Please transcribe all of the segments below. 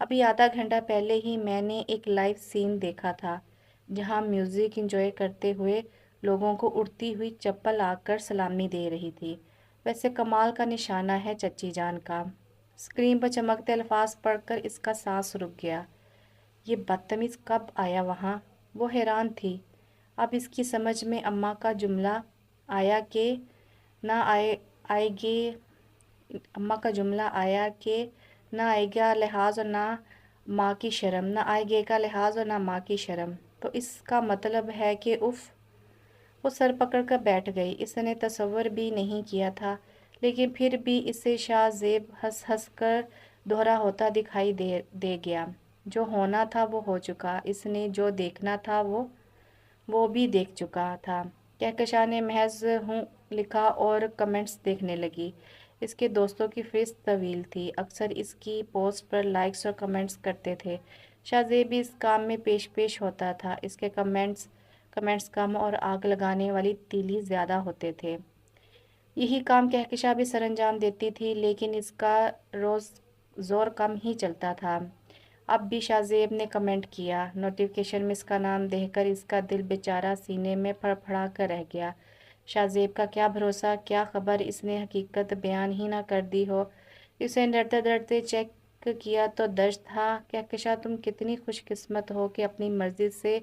ابھی آدھا گھنٹہ پہلے ہی میں نے ایک لائیو سین دیکھا تھا جہاں میوزک انجوائے کرتے ہوئے لوگوں کو اڑتی ہوئی چپل آ کر سلامی دے رہی تھی۔ ویسے کمال کا نشانہ ہے چچی جان کا۔ اسکرین پر چمکتے الفاظ پڑھ کر اس کا سانس رک گیا۔ یہ بدتمیز کب آیا وہاں؟ وہ حیران تھی۔ اب اس کی سمجھ میں اماں کا جملہ آیا کہ نہ آئے گے اماں کا جملہ آیا کہ نہ آئے گا لحاظ اور نہ ماں کی شرم، نہ آئے گے کا لحاظ اور نہ ماں کی شرم، تو اس کا مطلب ہے کہ اف۔ وہ سر پکڑ کر بیٹھ گئی۔ اس نے تصور بھی نہیں کیا تھا، لیکن پھر بھی اسے شاہ زیب ہنس ہنس کر دوہرا ہوتا دکھائی دے گیا۔ جو ہونا تھا وہ ہو چکا۔ اس نے جو دیکھنا تھا وہ بھی دیکھ چکا تھا۔ کہکشاں نے محض ہوں لکھا اور کمنٹس دیکھنے لگی۔ اس کے دوستوں کی فہرست طویل تھی، اکثر اس کی پوسٹ پر لائکس اور کمنٹس کرتے تھے۔ شاہ زیب بھی اس کام میں پیش ہوتا تھا۔ اس کے کمنٹس کم اور آگ لگانے والی تیلی زیادہ ہوتے تھے۔ یہی کام کہکشاں بھی سر انجام دیتی تھی، لیکن اس کا زور کم ہی چلتا تھا۔ اب بھی شاہ زیب نے کمنٹ کیا۔ نوٹیفیکیشن میں اس کا نام دیکھ کر اس کا دل بیچارہ سینے میں پھڑپھڑا کر رہ گیا۔ شاہ زیب کا کیا بھروسہ، کیا خبر اس نے حقیقت بیان ہی نہ کر دی ہو۔ اسے ڈرتے ڈرتے چیک کیا تو درج تھا، کہکشاں تم کتنی خوش قسمت ہو کہ اپنی مرضی سے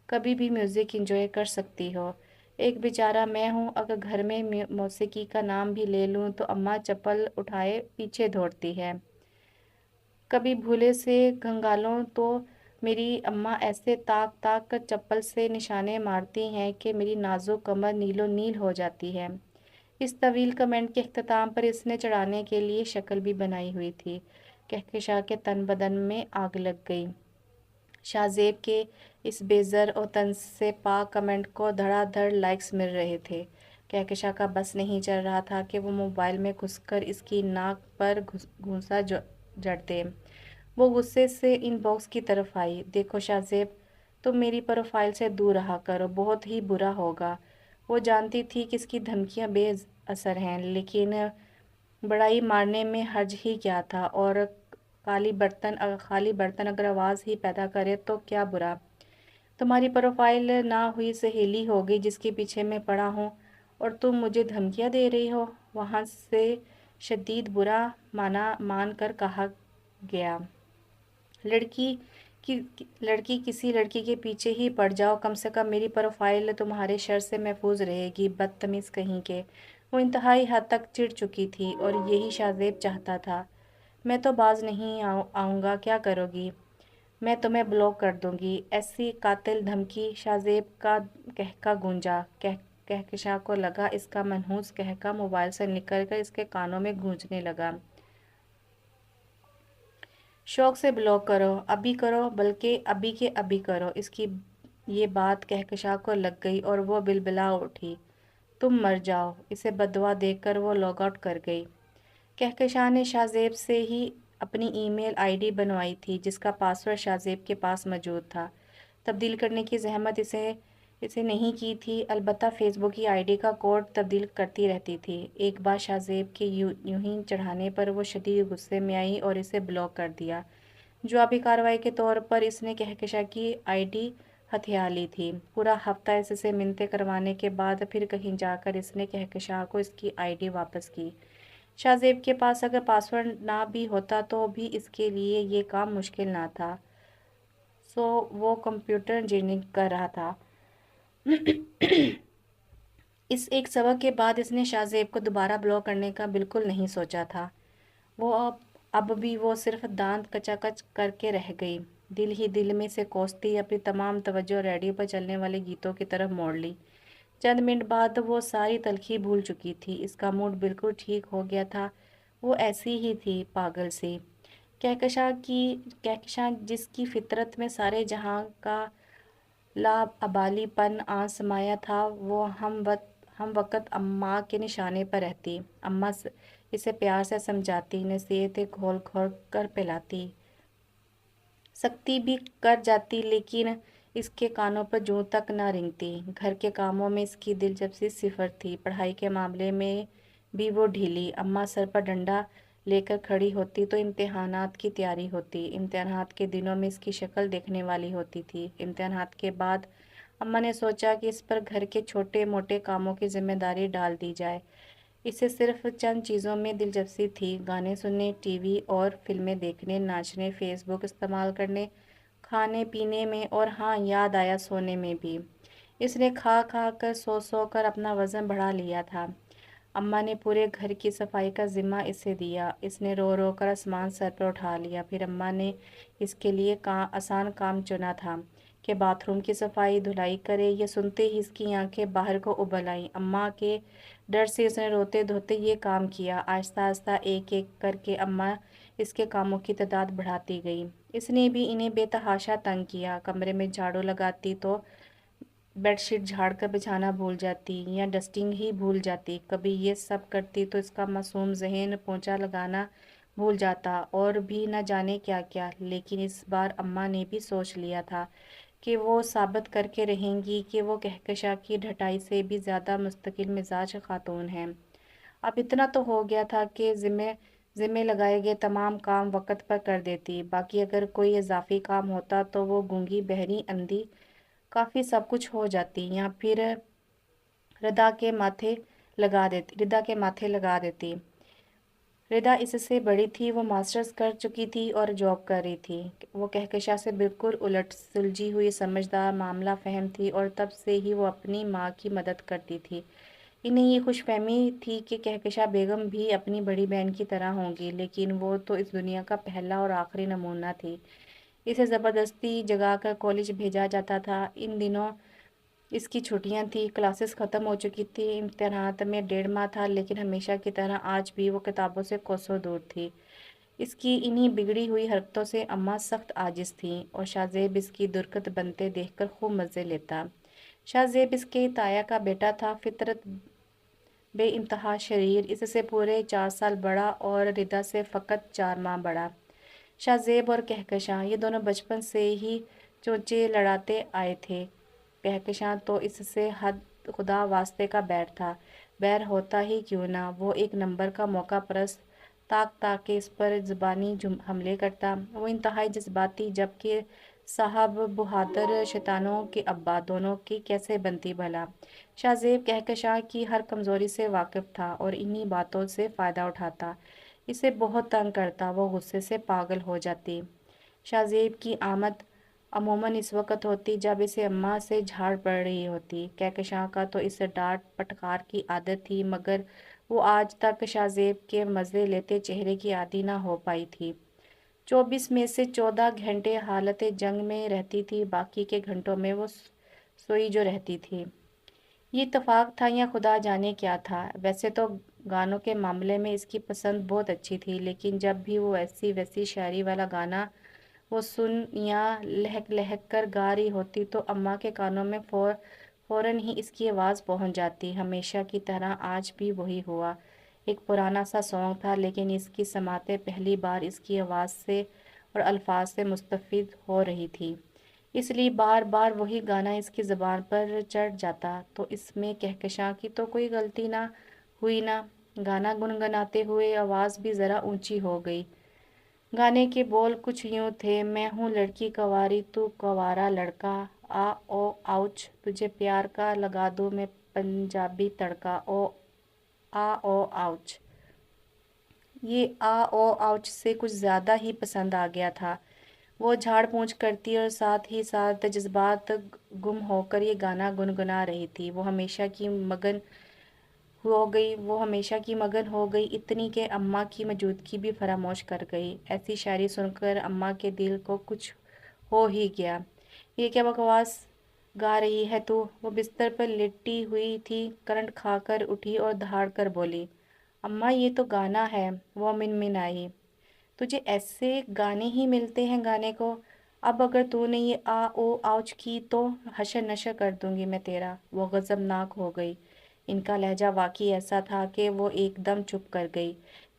کبھی بھی میوزک انجوائے کر سکتی ہو۔ ایک بیچارہ میں ہوں، اگر گھر میں موسیقی کا نام بھی لے لوں تو اماں چپل اٹھائے پیچھے دوڑتی ہے۔ کبھی بھولے سے گھنگالوں تو میری اماں ایسے تاک کر چپل سے نشانے مارتی ہیں کہ میری نازک کمر نیلو نیل ہو جاتی ہے۔ اس طویل کمنٹ کے اختتام پر اس نے چڑھانے کے لیے شکل بھی بنائی ہوئی تھی۔ کہکشاں کے تن بدن میں آگ لگ گئی۔ شاہ زیب کے اس بے زر اور طنز سے پاک کمنٹ کو دھڑا دھڑ لائکس مل رہے تھے۔ کہکشاں کا بس نہیں چل رہا تھا کہ وہ موبائل میں گھس کر اس کی ناک پر گھونسا جڑ دے۔ وہ غصے سے ان باکس کی طرف آئی۔ دیکھو شاہ زیب، تم میری پروفائل سے دور رہا کرو، بہت ہی برا ہوگا۔ وہ جانتی تھی کہ اس کی دھمکیاں بے اثر ہیں، لیکن بڑائی مارنے میں حرج ہی کیا تھا، اور خالی برتن اگر آواز ہی پیدا کرے تو کیا برا۔ تمہاری پروفائل نہ ہوئی سہیلی ہوگی جس کے پیچھے میں پڑا ہوں، اور تم مجھے دھمکیاں دے رہی ہو۔ وہاں سے شدید برا مان کر کہا گیا، لڑکی کسی لڑکی کے پیچھے ہی پڑ جاؤ، کم سے کم میری پروفائل تمہارے شر سے محفوظ رہے گی، بدتمیز کہیں کے۔ وہ انتہائی حد تک چڑ چکی تھی، اور یہی شاہ زیب چاہتا تھا۔ میں تو باز نہیں آؤں گا، کیا کرو گی؟ میں تمہیں بلاک کر دوں گی۔ ایسی قاتل دھمکی! شاہ زیب کا قہقہ گونجا۔ کہکشاں کو لگا اس کا منحوس قہقہ موبائل سے نکل کر اس کے کانوں میں گونجنے لگا۔ شوق سے بلاک کرو، ابھی کرو، بلکہ ابھی کے ابھی کرو۔ اس کی یہ بات کہکشاں کو لگ گئی اور وہ بلبلا اٹھی۔ تم مر جاؤ! اسے بددعا دے کر وہ لاگ آؤٹ کر گئی۔ کہکشاں نے شاہ زیب سے ہی اپنی ای میل آئی ڈی بنوائی تھی، جس کا پاسورڈ شاہ زیب کے پاس موجود تھا۔ تبدیل کرنے کی زحمت اسے نہیں کی تھی، البتہ فیس بک کی آئی ڈی کا کوڈ تبدیل کرتی رہتی تھی۔ ایک بار شاہ زیب کے یوں ہی چڑھانے پر وہ شدید غصے میں آئی اور اسے بلاک کر دیا۔ جوابی کارروائی کے طور پر اس نے کہکشاں کی آئی ڈی ہتھیا لی تھی۔ پورا ہفتہ اس سے منتیں کروانے کے بعد پھر کہیں جا کر اس نے کہکشاں کو اس کی آئی ڈی واپس کی۔ شاہ زیب کے پاس اگر پاسورڈ نہ بھی ہوتا تو بھی اس کے لیے یہ کام مشکل نہ تھا، وہ کمپیوٹر انجینئرنگ کر رہا تھا۔ اس ایک سبق کے بعد اس نے شاہ زیب کو دوبارہ بلاک کرنے کا بالکل نہیں سوچا تھا۔ اب بھی وہ صرف دانت کچاکچ کر کے رہ گئی۔ دل ہی دل میں سے کوستی اپنی تمام توجہ ریڈیو پر چلنے والے گیتوں کی طرف موڑ لی۔ چند منٹ بعد وہ ساری تلخی بھول چکی تھی۔ اس کا موڈ بالکل ٹھیک ہو گیا تھا۔ وہ ایسی ہی تھی، پاگل سی۔ کہکشاں جس کی فطرت میں سارے جہاں کا لاابالی پن آن سمایا تھا، وہ ہم وقت اماں کے نشانے پر رہتی۔ اماں اسے پیار سے سمجھاتی، نصیحتیں گھول گھول کر پلاتی، سختی بھی کر جاتی، لیکن اس کے کانوں پر جوں تک نہ رینگتی۔ گھر کے کاموں میں اس کی دلچسپی صفر تھی، پڑھائی کے معاملے میں بھی وہ ڈھیلی۔ اماں سر پر ڈنڈا لے کر کھڑی ہوتی تو امتحانات کی تیاری ہوتی۔ امتحانات کے دنوں میں اس کی شکل دیکھنے والی ہوتی تھی۔ امتحانات کے بعد اماں نے سوچا کہ اس پر گھر کے چھوٹے موٹے کاموں کی ذمہ داری ڈال دی جائے۔ اسے صرف چند چیزوں میں دلچسپی تھی: گانے سننے، ٹی وی اور فلمیں دیکھنے، ناچنے، فیس بک استعمال کرنے، کھانے پینے میں، اور ہاں، یاد آیا، سونے میں بھی۔ اس نے کھا کھا کر سو کر اپنا وزن بڑھا لیا تھا۔ اماں نے پورے گھر کی صفائی کا ذمہ اسے دیا۔ اس نے رو رو کر آسمان سر پر اٹھا لیا۔ پھر اماں نے اس کے لیے آسان کام چنا تھا کہ باتھ روم کی صفائی دھلائی کرے۔ یہ سنتے ہی اس کی آنکھیں باہر کو ابل آئیں۔ اماں کے ڈر سے اس نے روتے دھوتے یہ کام کیا۔ آہستہ آہستہ ایک ایک کر کے اماں اس کے کاموں کی تعداد بڑھاتی گئی۔ اس نے بھی انہیں بے تحاشا تنگ کیا۔ کمرے میں جھاڑو لگاتی تو بیڈ شیٹ جھاڑ کر بچھانا بھول جاتی یا ڈسٹنگ ہی بھول جاتی۔ کبھی یہ سب کرتی تو اس کا معصوم ذہن پونچھا لگانا بھول جاتا، اور بھی نہ جانے کیا کیا۔ لیکن اس بار اماں نے بھی سوچ لیا تھا کہ وہ ثابت کر کے رہیں گی کہ وہ کہکشاں کی ڈھٹائی سے بھی زیادہ مستقل مزاج خاتون ہیں۔ اب اتنا تو ہو گیا تھا کہ ذمے لگائے گئے تمام کام وقت پر کر دیتی۔ باقی اگر کوئی اضافی کام ہوتا تو وہ گونگی بہری اندھی کافی سب کچھ ہو جاتی یا پھر ردا کے ماتھے لگا دیتی۔ ردا اس سے بڑی تھی، وہ ماسٹرز کر چکی تھی اور جاب کر رہی تھی۔ وہ کہکشاں سے بالکل الٹ، سلجھی ہوئی، سمجھدار، معاملہ فہم تھی، اور تب سے ہی وہ اپنی ماں کی مدد کرتی تھی۔ انہیں یہ خوش فہمی تھی کہ کہکشاں بیگم بھی اپنی بڑی بہن کی طرح ہوں گی، لیکن وہ تو اس دنیا کا پہلا اور آخری نمونہ تھی۔ اسے زبردستی جگا کر کالج بھیجا جاتا تھا۔ ان دنوں اس کی چھٹیاں تھیں، کلاسز ختم ہو چکی تھی، امتحانات میں 1.5 ماہ تھا، لیکن ہمیشہ کی طرح آج بھی وہ کتابوں سے کوسوں دور تھی۔ اس کی انہی بگڑی ہوئی حرکتوں سے اماں سخت عاجز تھیں، اور شاہ زیب اس کی درگت بنتے دیکھ کر خوب مزے لیتا۔ شاہ زیب اس کے تایا کا بیٹا تھا، فطرت بے انتہا شریر، اس سے پورے 4 سال بڑا اور ردا سے فقط 4 ماہ بڑا۔ شاہ زیب اور کہکشاں یہ دونوں بچپن سے ہی چونچے لڑاتے آئے تھے۔ کہکشاں تو اس سے خدا واسطے کا بیر تھا۔ بیر ہوتا ہی کیوں نہ، وہ ایک نمبر کا موقع پرست، تاک کے اس پر زبانی حملے کرتا۔ وہ انتہائی جذباتی، جبکہ صاحب بہادر، شیطانوں کے ابا، دونوں کی کیسے بنتی بھلا۔ شاہ زیب کہکشاں کی ہر کمزوری سے واقف تھا اور انہی باتوں سے فائدہ اٹھاتا۔ اسے بہت تنگ کرتا، وہ غصے سے پاگل ہو جاتی۔ شاہ زیب کی آمد عموماً اس وقت ہوتی جب اسے اماں سے جھاڑ پڑ رہی ہوتی۔ کہکشاں کا تو اس ڈانٹ پٹخار کی عادت تھی، مگر وہ آج تک شاہ زیب کے مزے لیتے چہرے کی عادی نہ ہو پائی تھی۔ 24 میں سے 14 گھنٹے حالت جنگ میں رہتی تھی، باقی کے گھنٹوں میں وہ سوئی جو رہتی تھی۔ یہ اتفاق تھا یا خدا جانے کیا تھا۔ ویسے تو گانوں کے معاملے میں اس کی پسند بہت اچھی تھی، لیکن جب بھی وہ ایسی ویسی شاعری والا گانا وہ سن یا لہک لہک کر گا رہی ہوتی تو اماں کے کانوں میں فوراً ہی اس کی آواز پہنچ جاتی۔ ہمیشہ کی طرح آج بھی وہی ہوا۔ ایک پرانا سا سانگ تھا، لیکن اس کی سماعتیں پہلی بار اس کی آواز سے اور الفاظ سے مستفید ہو رہی تھی، اس لیے بار بار وہی گانا اس کی زبان پر چڑھ جاتا۔ تو اس میں کہکشاں کی تو کوئی غلطی نہ ہوئی نا۔ گانا گنگناتے ہوئے آواز بھی ذرا اونچی ہو گئی۔ گانے کے بول کچھ یوں تھے: میں ہوں لڑکی کنواری، تو کنوارا لڑکا، آ او آؤچ، تجھے پیار کا لگا دوں میں پنجابی تڑکا، آ او آؤچ۔ یہ آ او آؤچ سے کچھ زیادہ ہی پسند آ گیا تھا۔ وہ جھاڑ پونچھ کرتی اور ساتھ ہی ساتھ جذبات گم ہو کر یہ گانا گنگنا رہی تھی۔ وہ ہمیشہ کی مگن ہو گئی، اتنی کہ اماں کی موجودگی بھی فراموش کر گئی۔ ایسی شاعری سن کر اماں کے دل کو کچھ ہو ہی گیا۔ یہ کیا بکواس گا رہی ہے تو؟ وہ بستر پر لیٹی ہوئی تھی، کرنٹ کھا کر اٹھی اور دھاڑ کر بولی: اماں، یہ تو گانا ہے۔ وہ منمنائی: تجھے ایسے گانے ہی ملتے ہیں گانے کو؟ اب اگر تو نے یہ آ او آؤچ کی تو حشر نشر کر دوں گی میں تیرا۔ وہ غضبناک ہو گئی۔ ان کا لہجہ واقعی ایسا تھا کہ وہ ایک دم چپ کر گئی،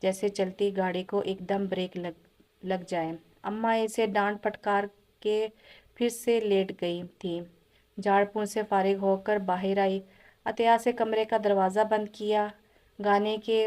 جیسے چلتی گاڑی کو ایک دم بریک لگ جائے۔ اماں اسے ڈانٹ پھٹکار کے پھر سے لیٹ گئی تھیں۔ جھاڑ پونچھ سے فارغ ہو کر باہر آئی، عطیہ سے کمرے کا دروازہ بند کیا۔ گانے کے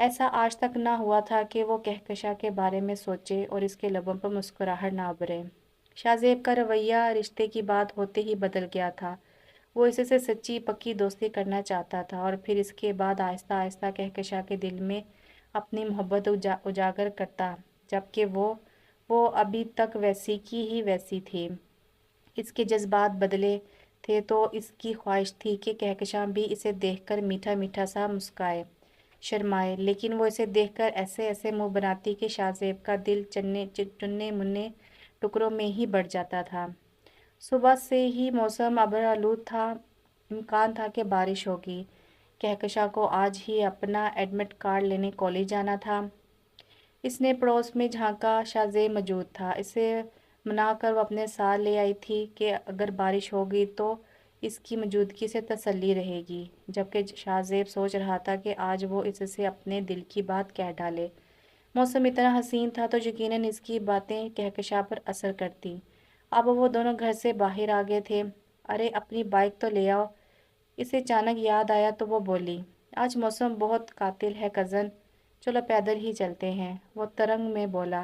ایسا آج تک نہ ہوا تھا کہ وہ کہکشاں کے بارے میں سوچے اور اس کے لبوں پر مسکراہٹ نہ ابھرے۔ شاہ زیب کا رویہ رشتے کی بات ہوتے ہی بدل گیا تھا۔ وہ اس سے سچی پکی دوستی کرنا چاہتا تھا اور پھر اس کے بعد آہستہ آہستہ کہکشاں کے دل میں اپنی محبت اجاگر کرتا، جبکہ وہ ابھی تک ویسی کی ہی ویسی تھی۔ اس کے جذبات بدلے تھے تو اس کی خواہش تھی کہ کہکشاں بھی اسے دیکھ کر میٹھا میٹھا سا مسکائے، شرمائے، لیکن وہ اسے دیکھ کر ایسے ایسے منہ بناتی کہ شاہ زیب کا دل چننے مننے ٹکڑوں میں ہی بڑھ جاتا تھا۔ صبح سے ہی موسم ابر آلود تھا، امکان تھا کہ بارش ہوگی۔ کہکشاں کو آج ہی اپنا ایڈمٹ کارڈ لینے کالج جانا تھا۔ اس نے پڑوس میں جھانکا، شاہ زیب موجود تھا۔ اسے منا کر وہ اپنے ساتھ لے آئی تھی کہ اگر بارش ہوگی تو اس کی موجودگی سے تسلی رہے گی، جبکہ شاہ زیب سوچ رہا تھا کہ آج وہ اس سے اپنے دل کی بات کہہ ڈالے۔ موسم اتنا حسین تھا تو یقیناً اس کی باتیں کہکشاں پر اثر کرتی۔ اب وہ دونوں گھر سے باہر آ گئے تھے۔ ارے اپنی بائک تو لے آؤ، اسے اچانک یاد آیا تو وہ بولی، آج موسم بہت قاتل ہے کزن، چلو پیدل ہی چلتے ہیں۔ وہ ترنگ میں بولا،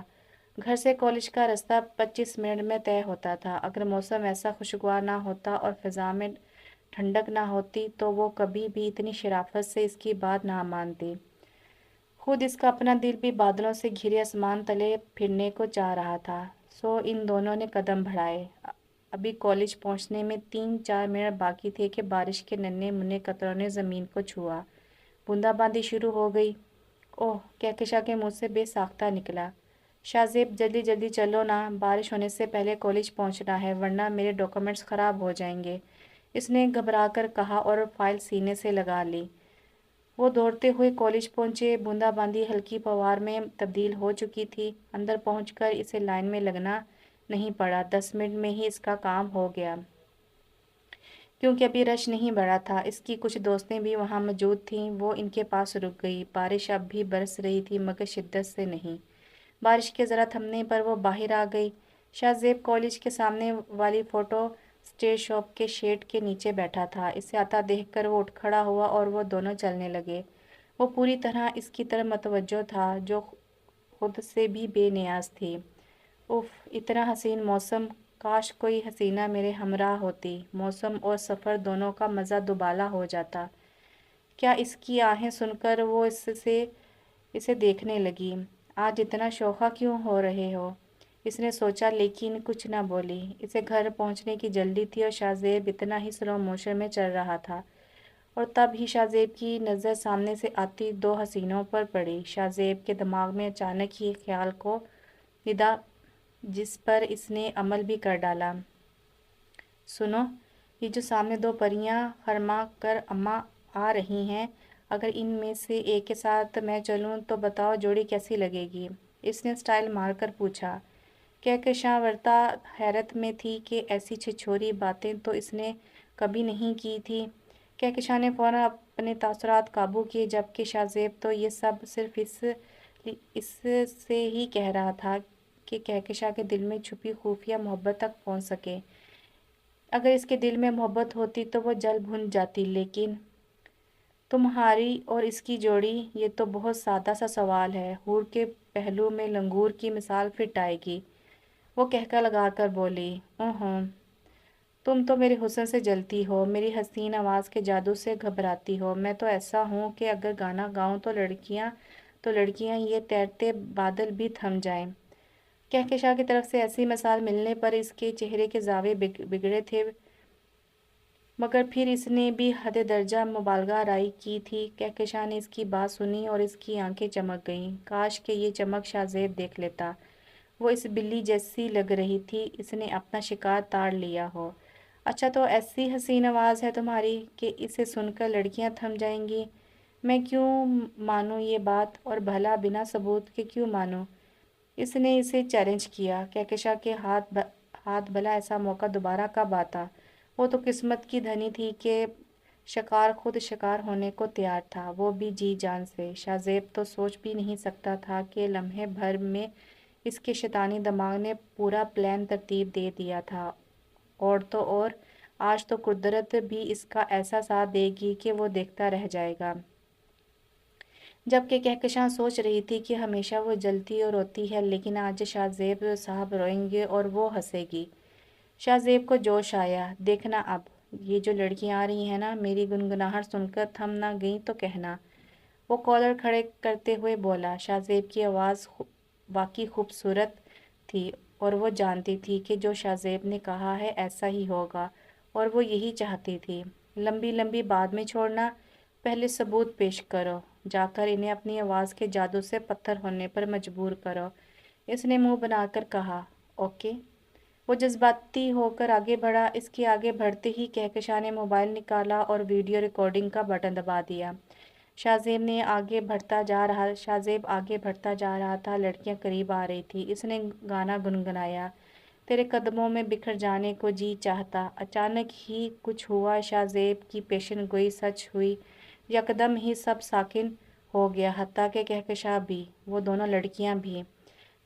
گھر سے کالج کا رستہ 25 منٹ میں طے ہوتا تھا۔ اگر موسم ایسا خوشگوار نہ ہوتا اور فضا میں ٹھنڈک نہ ہوتی تو وہ کبھی بھی اتنی شرافت سے اس کی بات نہ مانتی۔ خود اس کا اپنا دل بھی بادلوں سے گھرے آسمان تلے پھرنے کو چاہ رہا تھا، سو ان دونوں نے قدم بڑھائے۔ ابھی کالج پہنچنے میں 3-4 منٹ باقی تھے کہ بارش کے ننھے منھے قطروں نے زمین کو چھوا۔ بوندا باندی شروع ہو گئی۔ اوہ، کہکشاں کے منہ سے بے ساختہ نکلا، شاہ زیب جلدی جلدی چلو نا، بارش ہونے سے پہلے کالج پہنچنا ہے ورنہ میرے ڈاکومنٹس خراب ہو جائیں گے، اس نے گھبرا کر کہا اور فائل سینے سے لگا لی۔ وہ دوڑتے ہوئے کالج پہنچے۔ بوندا باندی ہلکی فوار میں تبدیل ہو چکی تھی۔ اندر پہنچ کر اسے لائن میں لگنا نہیں پڑا، 10 منٹ میں ہی اس کا کام ہو گیا، کیونکہ ابھی رش نہیں بڑھا تھا۔ اس کی کچھ دوستیں بھی وہاں موجود تھیں، وہ ان کے پاس رک گئی۔ بارش اب بھی برس رہی تھی مگر شدت سے نہیں۔ بارش کے ذرا تھمنے پر وہ باہر آ گئی۔ شاہ زیب کالج کے سامنے والی فوٹو اسٹیٹ شاپ کے شیڈ کے نیچے بیٹھا تھا۔ اسے آتا دیکھ کر وہ اٹھ کھڑا ہوا اور وہ دونوں چلنے لگے۔ وہ پوری طرح اس کی طرف متوجہ تھا جو خود سے بھی بے نیاز تھی۔ اف، اتنا حسین موسم، کاش کوئی حسینہ میرے ہمراہ ہوتی، موسم اور سفر دونوں کا مزہ دوبالا ہو جاتا۔ کیا اس کی آہیں سن کر وہ اسے دیکھنے لگی۔ آج اتنا شوخا کیوں ہو رہے ہو؟ اس نے سوچا لیکن کچھ نہ بولی۔ اسے گھر پہنچنے کی جلدی تھی اور شاہ زیب اتنا ہی سلو موشن میں چل رہا تھا، اور تب ہی شاہ زیب کی نظر سامنے سے آتی 2 حسینوں پر پڑی۔ شاہ زیب کے دماغ میں اچانک ہی خیال کو ندا جس پر اس نے عمل بھی کر ڈالا۔ سنو، یہ جو سامنے 2 پریاں خرما کر اماں آ رہی ہیں، اگر ان میں سے ایک کے ساتھ میں چلوں تو بتاؤ جوڑی کیسی لگے گی؟ اس نے اسٹائل مار کر پوچھا۔ کہکشاں ورتا حیرت میں تھی کہ ایسی چھچھوری باتیں تو اس نے کبھی نہیں کی تھی۔ کہکشاں نے فوراً اپنے تاثرات قابو کیے، جبکہ شاہ زیب تو یہ سب صرف اس سے ہی کہہ رہا تھا کہ کہکشاں کے دل میں چھپی خفیہ محبت تک پہنچ سکے۔ اگر اس کے دل میں محبت ہوتی تو وہ جل بھن جاتی، لیکن تمہاری اور اس کی جوڑی، یہ تو بہت سادہ سا سوال ہے۔ حور کے پہلو میں لنگور کی مثال فٹ آئے گی۔ وہ کہکا لگا کر بولی، اوہو، تم تو میرے حسن سے جلتی ہو، میری حسین آواز کے جادو سے گھبراتی ہو۔ میں تو ایسا ہوں کہ اگر گانا گاؤں تو لڑکیاں یہ تیرتے بادل بھی تھم جائیں۔ کہکشاں کی طرف سے ایسی مثال ملنے پر اس کے چہرے کے زاویے بگڑے تھے، مگر پھر اس نے بھی حد درجہ مبالغہ آرائی کی تھی۔ کہکشاں نے اس کی بات سنی اور اس کی آنکھیں چمک گئیں۔ کاش کہ یہ چمک شاہ زیب دیکھ لیتا۔ وہ اس بلی جیسی لگ رہی تھی، اس نے اپنا شکار تاڑ لیا ہو۔ اچھا، تو ایسی حسین آواز ہے تمہاری کہ اسے سن کر لڑکیاں تھم جائیں گی؟ میں کیوں مانوں یہ بات، اور بھلا بنا ثبوت کے کیوں مانوں؟ اس نے اسے چیلنج کیا۔ کہکشاں کے ہاتھ بھلا ایسا موقع دوبارہ کب آتا؟ وہ تو قسمت کی دھنی تھی کہ شکار خود شکار ہونے کو تیار تھا، وہ بھی جی جان سے۔ شاہ زیب تو سوچ بھی نہیں سکتا تھا کہ لمحے بھر میں اس کے شیطانی دماغ نے پورا پلان ترتیب دے دیا تھا، اور تو اور آج تو قدرت بھی اس کا ایسا ساتھ دے گی کہ وہ دیکھتا رہ جائے گا۔ جبکہ کہکشاں سوچ رہی تھی کہ ہمیشہ وہ جلتی اور روتی ہے، لیکن آج شاہ زیب صاحب روئیں گے اور وہ ہنسے گی۔ شاہ زیب کو جوش آیا، دیکھنا اب یہ جو لڑکیاں آ رہی ہیں نا، میری گنگناہٹ سن کر تھم نہ گئیں تو کہنا۔ وہ کالر کھڑے کرتے ہوئے بولا۔ شاہ زیب کی آواز واقعی خوبصورت تھی اور وہ جانتی تھی کہ جو شاہ زیب نے کہا ہے ایسا ہی ہوگا، اور وہ یہی چاہتی تھی۔ لمبی لمبی بعد میں چھوڑنا، پہلے ثبوت پیش کرو، جا کر انہیں اپنی آواز کے جادو سے پتھر ہونے پر مجبور کرو، اس نے منہ بنا کر کہا۔ اوکے۔ وہ جذباتی ہو کر آگے بڑھا۔ اس کے آگے بڑھتے ہی کہکشاں نے موبائل نکالا اور ویڈیو ریکارڈنگ کا بٹن دبا دیا۔ شاہ زیب آگے بڑھتا جا رہا تھا، لڑکیاں قریب آ رہی تھی۔ اس نے گانا گنگنایا، تیرے قدموں میں بکھر جانے کو جی چاہتا۔ اچانک ہی کچھ ہوا، شاہ زیب کی پیشن گوئی سچ ہوئی، یکدم ہی سب ساکن ہو گیا، حتیٰ کہ کہکشاں بھی، وہ دونوں لڑکیاں بھی،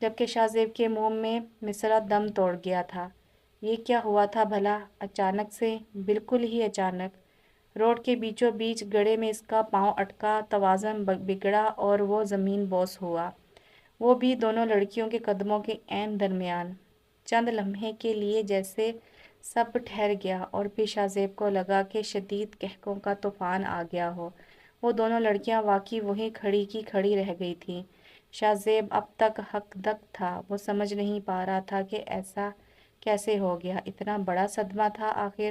جبکہ شاہ زیب کے منہ میں مصرعہ دم توڑ گیا تھا۔ یہ کیا ہوا تھا بھلا؟ اچانک سے، بالکل ہی اچانک، روڈ کے بیچوں بیچ گڑھے میں اس کا پاؤں اٹکا، توازن بگڑا اور وہ زمین بوس ہوا، وہ بھی دونوں لڑکیوں کے قدموں کے عین درمیان۔ چند لمحے کے لیے جیسے سب ٹھہر گیا، اور پھر شاہ زیب کو لگا کہ شدید قہقہوں کا طوفان آ گیا ہو۔ وہ دونوں لڑکیاں واقعی وہیں کھڑی کی کھڑی رہ گئی تھیں۔ شاہ زیب اب تک ہکدک تھا، وہ سمجھ نہیں پا رہا تھا کہ ایسا کیسے ہو گیا، اتنا بڑا صدمہ تھا آخر۔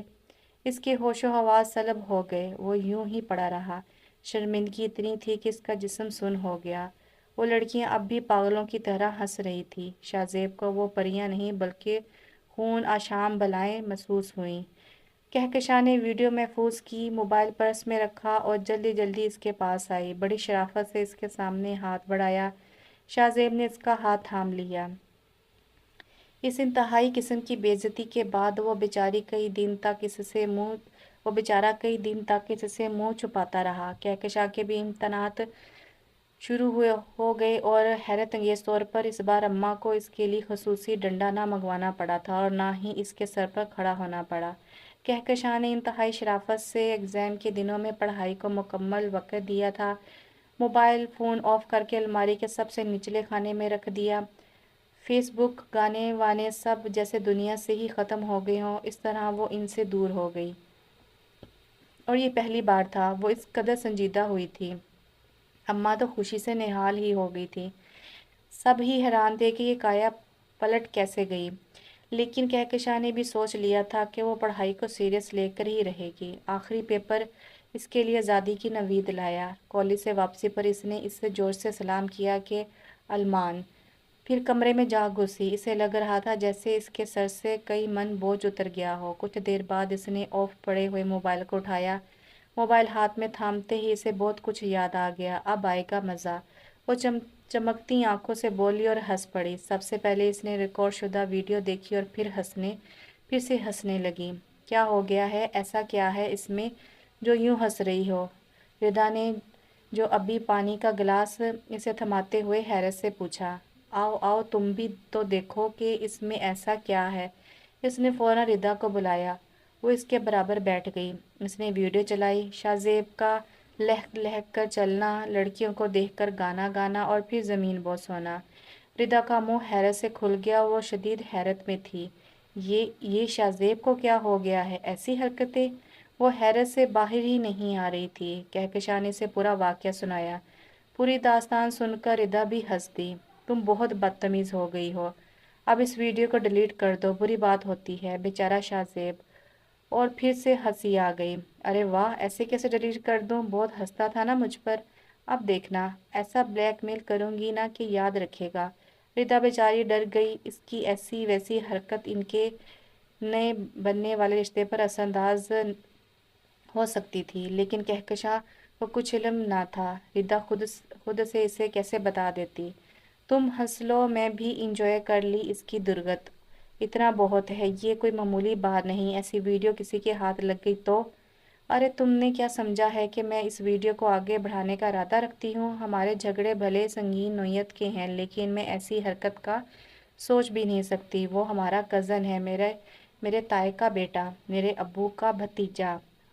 اس کے ہوش و حواس سلب ہو گئے، وہ یوں ہی پڑا رہا۔ شرمندگی اتنی تھی کہ اس کا جسم سن ہو گیا۔ وہ لڑکیاں اب بھی پاگلوں کی طرح ہنس رہی تھیں۔ شاہ زیب کو وہ پریاں نہیں بلکہ خون آشام بلائیں محسوس ہوئیں۔ کہکشاں نے ویڈیو محفوظ کی، موبائل پرس میں رکھا اور جلدی جلدی اس کے پاس آئی، بڑی شرافت سے اس کے سامنے ہاتھ بڑھایا۔ شاہ زیب نے اس کا ہاتھ تھام لیا۔ اس انتہائی قسم کی بے عزتی کے بعد وہ بیچارہ کئی دن تک اس سے منہ چھپاتا رہا۔ کہکشاں کے بھی امتحانات شروع ہو گئے اور حیرت انگیز طور پر اس بار اماں کو اس کے لیے خصوصی ڈنڈا نہ منگوانا پڑا تھا اور نہ ہی اس کے سر پر کھڑا ہونا پڑا۔ کہکشاں نے انتہائی شرافت سے ایگزام کے دنوں میں پڑھائی کو مکمل وقت دیا تھا۔ موبائل فون آف کر کے الماری کے سب سے نچلے خانے میں رکھ دیا۔ فیس بک، گانے وانے سب جیسے دنیا سے ہی ختم ہو گئے ہوں، اس طرح وہ ان سے دور ہو گئی۔ اور یہ پہلی بار تھا وہ اس قدر سنجیدہ ہوئی تھی۔ اماں تو خوشی سے نہال ہی ہو گئی تھی۔ سب ہی حیران تھے کہ یہ کایا پلٹ کیسے گئی، لیکن کہکشاں نے بھی سوچ لیا تھا کہ وہ پڑھائی کو سیریس لے کر ہی رہے گی۔ آخری پیپر اس کے لیے آزادی کی نوید لایا۔ کالج سے واپسی پر اس نے اس سے زور سے سلام کیا کہ المان، پھر کمرے میں جا گھسی۔ اسے لگ رہا تھا جیسے اس کے سر سے کئی من بوجھ اتر گیا ہو۔ کچھ دیر بعد اس نے آف پڑے ہوئے موبائل کو اٹھایا۔ موبائل ہاتھ میں تھامتے ہی اسے بہت کچھ یاد آ گیا۔ اب آئے گا مزہ، وہ چمکتی آنکھوں سے بولی اور ہنس پڑی۔ سب سے پہلے اس نے ریکارڈ شدہ ویڈیو دیکھی اور پھر سے ہنسنے لگی۔ کیا ہو گیا ہے؟ ایسا کیا ہے اس میں جو یوں ہنس رہی ہو؟ ردا نے، جو ابھی پانی کا گلاس اسے تھماتے ہوئے حیرت سے پوچھا۔ آؤ آؤ تم بھی تو دیکھو کہ اس میں ایسا کیا ہے۔ اس نے فوراً ردا کو بلایا۔ وہ اس کے برابر بیٹھ گئی۔ اس نے ویڈیو چلائی۔ شاہ زیب کا لہک لہک کر چلنا، لڑکیوں کو دیکھ کر گانا گانا اور پھر زمین بوس ہونا۔ ردا کا منہ حیرت سے کھل گیا، وہ شدید حیرت میں تھی۔ یہ شاہ زیب کو کیا ہو گیا ہے؟ ایسی حرکتیں؟ وہ حیرت سے باہر ہی نہیں آ رہی تھی۔ کہکشاں نے اسے پورا واقعہ سنایا۔ پوری داستان سن کر ردا بھی ہنس دی۔ تم بہت بدتمیز ہو گئی ہو، اب اس ویڈیو کو ڈیلیٹ کر دو، بری بات ہوتی ہے، بیچارہ شاہ زیب۔ اور پھر سے ہنسی آ گئی۔ ارے واہ، ایسے کیسے ڈیلیٹ کر دوں؟ بہت ہنستا تھا نا مجھ پر، اب دیکھنا ایسا بلیک میل کروں گی نا کہ یاد رکھے گا۔ ردا بیچاری ڈر گئی، اس کی ایسی ویسی حرکت ان کے نئے بننے والے رشتے پر اثر انداز ہو سکتی تھی، لیکن کہکشاں کو کچھ علم نہ تھا۔ ردا خود سے اسے کیسے بتا دیتی؟ تم ہنس لو، میں بھی انجوائے کر لی اس کی درگت، اتنا بہت ہے، یہ کوئی معمولی بات نہیں۔ ایسی ویڈیو کسی کے ہاتھ لگ گئی تو؟ ارے تم نے کیا سمجھا ہے کہ میں اس ویڈیو کو آگے بڑھانے کا ارادہ رکھتی ہوں؟ ہمارے جھگڑے بھلے سنگین نوعیت کے ہیں، لیکن میں ایسی حرکت کا سوچ بھی نہیں سکتی۔ وہ ہمارا کزن ہے، میرے تائی کا بیٹا، میرے ابو کا بھتیجا۔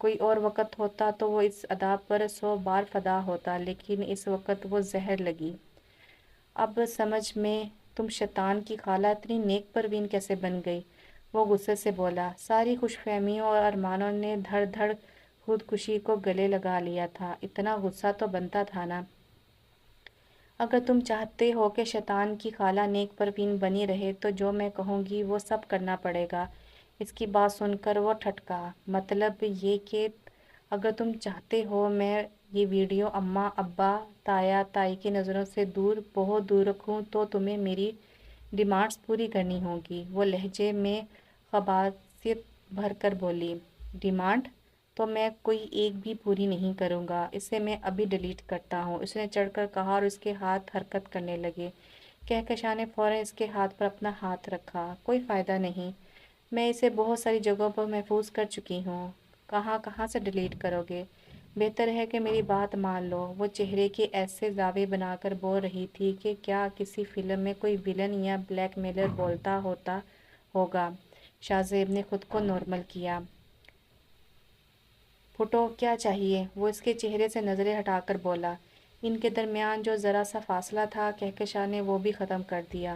کوئی اور وقت ہوتا تو وہ اس ادا پر 100 بار فدا ہوتا، لیکن اس وقت وہ زہر لگی۔ اب سمجھ میں تم شیطان کی خالہ اتنی نیک پروین کیسے بن گئی؟ وہ غصے سے بولا۔ ساری خوش فہمیوں اور ارمانوں نے دھڑ دھڑ خودکشی کو گلے لگا لیا تھا۔ اتنا غصہ تو بنتا تھا نا۔ اگر تم چاہتے ہو کہ شیطان کی خالہ نیک پروین بنی رہے تو جو میں کہوں گی وہ سب کرنا پڑے گا۔ اس کی بات سن کر وہ ٹھٹکا۔ مطلب یہ کہ اگر تم چاہتے ہو میں یہ ویڈیو اماں ابا تایا تائی کی نظروں سے دور بہت دور رکھوں تو تمہیں میری ڈیمانڈز پوری کرنی ہوں گی۔ وہ لہجے میں خباثیت بھر کر بولی۔ ڈیمانڈ؟ تو میں کوئی ایک بھی پوری نہیں کروں گا، اسے میں ابھی ڈیلیٹ کرتا ہوں، اس نے چڑھ کر کہا اور اس کے ہاتھ حرکت کرنے لگے۔ کہکشاں نے فوراً اس کے ہاتھ پر اپنا ہاتھ رکھا۔ کوئی فائدہ نہیں، میں اسے بہت ساری جگہوں پر محفوظ کر چکی ہوں۔ کہاں سے ڈیلیٹ کرو گے؟ بہتر ہے کہ میری بات مان لو۔ وہ چہرے کے ایسے زاویے بنا کر بول رہی تھی کہ کیا کسی فلم میں کوئی ویلن یا بلیک میلر بولتا ہوگا۔ شاہ زیب نے خود کو نارمل کیا۔ پھٹو، کیا چاہیے؟ وہ اس کے چہرے سے نظریں ہٹا کر بولا۔ ان کے درمیان جو ذرا سا فاصلہ تھا کہکشاں نے وہ بھی ختم کر دیا۔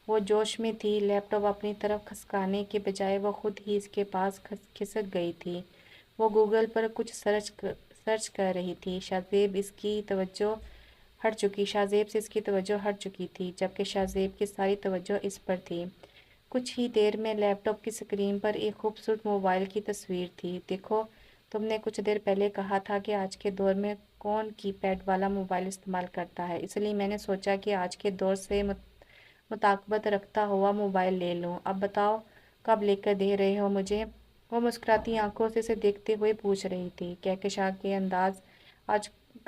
وہ جوش میں تھی، لیپ ٹاپ اپنی طرف کھسکانے کے بجائے وہ خود ہی اس کے پاس کھسک گئی تھی۔ وہ گوگل پر کچھ سرچ کر رہی تھی۔ شاہ زیب سے اس کی توجہ ہٹ چکی تھی، جبکہ شاہ زیب کی ساری توجہ اس پر تھی۔ کچھ ہی دیر میں لیپ ٹاپ کی سکرین پر ایک خوبصورت موبائل کی تصویر تھی۔ دیکھو، تم نے کچھ دیر پہلے کہا تھا کہ آج کے دور میں کون کی پیڈ والا موبائل استعمال کرتا ہے، اس لیے میں نے سوچا کہ آج کے دور سے مطابقت رکھتا ہوا موبائل لے لوں۔ اب بتاؤ کب لے کر دے رہے ہو مجھے؟ وہ مسکراتی آنکھوں سے اسے دیکھتے ہوئے پوچھ رہی تھی۔ کہکشاں کے انداز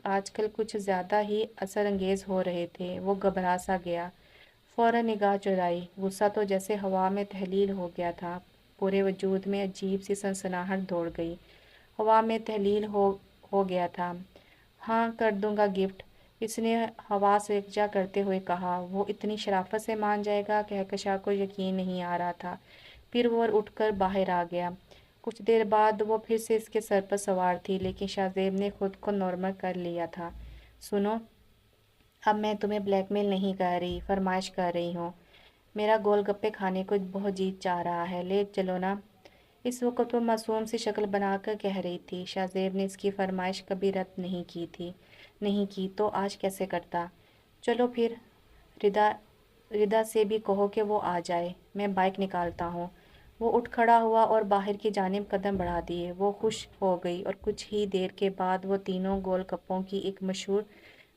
آج کل کچھ زیادہ ہی اثر انگیز ہو رہے تھے۔ وہ گھبرا سا گیا، فوراً نگاہ چرائی۔ غصہ تو جیسے ہوا میں تحلیل ہو گیا تھا۔ پورے وجود میں عجیب سی سنسناہٹ دوڑ گئی۔ ہوا میں تحلیل ہو گیا تھا۔ ہاں، کر دوں گا گفٹ، اس نے ہوا سے یکجا کرتے ہوئے کہا۔ وہ اتنی شرافت سے مان جائے گا؟ کہکشاں کو یقین نہیں آ رہا تھا۔ پھر وہ اٹھ کر باہر آ گیا۔ کچھ دیر بعد وہ پھر سے اس کے سر پر سوار تھی، لیکن شاہ زیب نے خود کو نارمل کر لیا تھا۔ سنو، اب میں تمہیں بلیک میل نہیں کر رہی، فرمائش کر رہی ہوں۔ میرا گول گپے کھانے کو بہت جی چاہ رہا ہے، لے چلو نا؟ اس وقت وہ معصوم سی شکل بنا کر کہہ رہی تھی۔ شاہ زیب نے اس کی فرمائش کبھی رد نہیں کی تو آج کیسے کرتا؟ چلو پھر، ردا سے بھی کہو کہ وہ آ جائے، میں بائک نکالتا ہوں۔ وہ اٹھ کھڑا ہوا اور باہر کی جانب قدم بڑھا دیے۔ وہ خوش ہو گئی اور کچھ ہی دیر کے بعد وہ تینوں گول گپوں کی ایک مشہور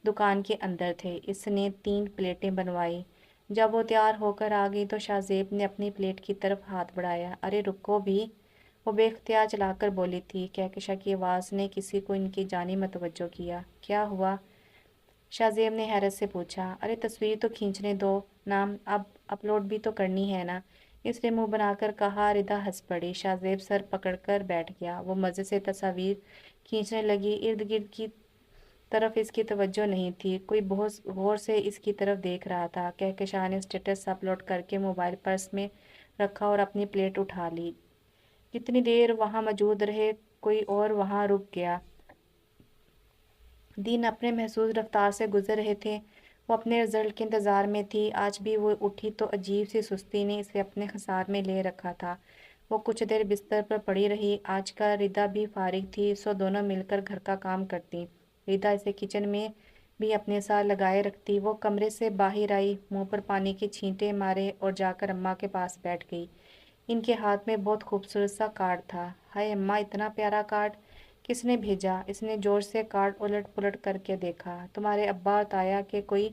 دکان کے اندر تھے۔ اس نے 3 پلیٹیں بنوائیں۔ جب وہ تیار ہو کر آ گئی تو شاہ زیب نے اپنی پلیٹ کی طرف ہاتھ بڑھایا۔ ارے رکو بھی، وہ بے اختیار چلا کر بولی تھی۔ کہکشاں کی آواز نے کسی کو ان کی جانب متوجہ کیا۔ کیا ہوا؟ شاہ زیب نے حیرت سے پوچھا۔ ارے تصویر تو کھینچنے دو نا، اب اپلوڈ بھی تو کرنی ہے نا، اس نے منہ بنا کر کہا۔ ردا ہنس پڑی۔ شاہ زیب سر پکڑ کر بیٹھ گیا۔ وہ مزے سے تصاویر کھینچنے لگی۔ ارد گرد کی طرف اس کی توجہ نہیں تھی، کوئی بہت غور سے اس کی طرف دیکھ رہا تھا۔ کہکشاں نے اسٹیٹس اپلوڈ کر کے موبائل پرس میں رکھا اور اپنی پلیٹ اٹھا لی۔ جتنی دیر وہاں موجود رہے کوئی اور وہاں رک گیا۔ دن اپنے محسوس رفتار سے گزر رہے تھے۔ وہ اپنے رزلٹ کے انتظار میں تھی۔ آج بھی وہ اٹھی تو عجیب سی سستی نے اسے اپنے خسار میں لے رکھا تھا۔ وہ کچھ دیر بستر پر پڑی رہی۔ آج کل ردا بھی فارغ تھی، سو دونوں مل کر گھر کا کام کرتی۔ ردا اسے کچن میں بھی اپنے ساتھ لگائے رکھتی۔ وہ کمرے سے باہر آئی، منہ پر پانی کے چھینٹے مارے اور جا کر اماں کے پاس بیٹھ گئی۔ ان کے ہاتھ میں بہت خوبصورت سا کارڈ تھا۔ ہائے اماں، اتنا پیارا کارڈ کس نے بھیجا؟ اس نے زور سے کارڈ الٹ پلٹ کر کے دیکھا۔ تمہارے ابا اور تایا کے کوئی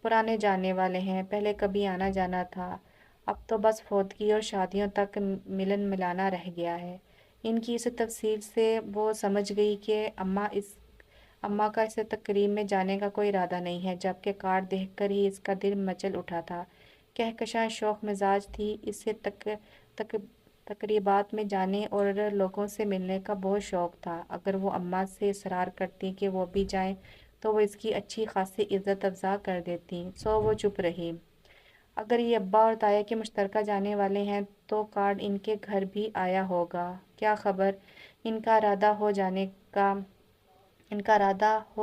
پرانے جاننے والے ہیں، پہلے کبھی آنا جانا تھا، اب تو بس فوتگی اور شادیوں تک ملن ملانا رہ گیا ہے۔ ان کی اس تفصیل سے وہ سمجھ گئی کہ اماں کا اس تقریب میں جانے کا کوئی ارادہ نہیں ہے، جبکہ کارڈ دیکھ کر ہی اس کا دل مچل اٹھا تھا۔ کہکشاں شوخ مزاج تھی، اسے تقریبات میں جانے اور لوگوں سے ملنے کا بہت شوق تھا۔ اگر وہ اماں سے اصرار کرتی کہ وہ بھی جائیں تو وہ اس کی اچھی خاصی عزت افزا کر دیتی، سو وہ چپ رہی۔ اگر یہ ابا اور تایا کے مشترکہ جانے والے ہیں تو کارڈ ان کے گھر بھی آیا ہوگا۔ کیا خبر ان کا ارادہ ہو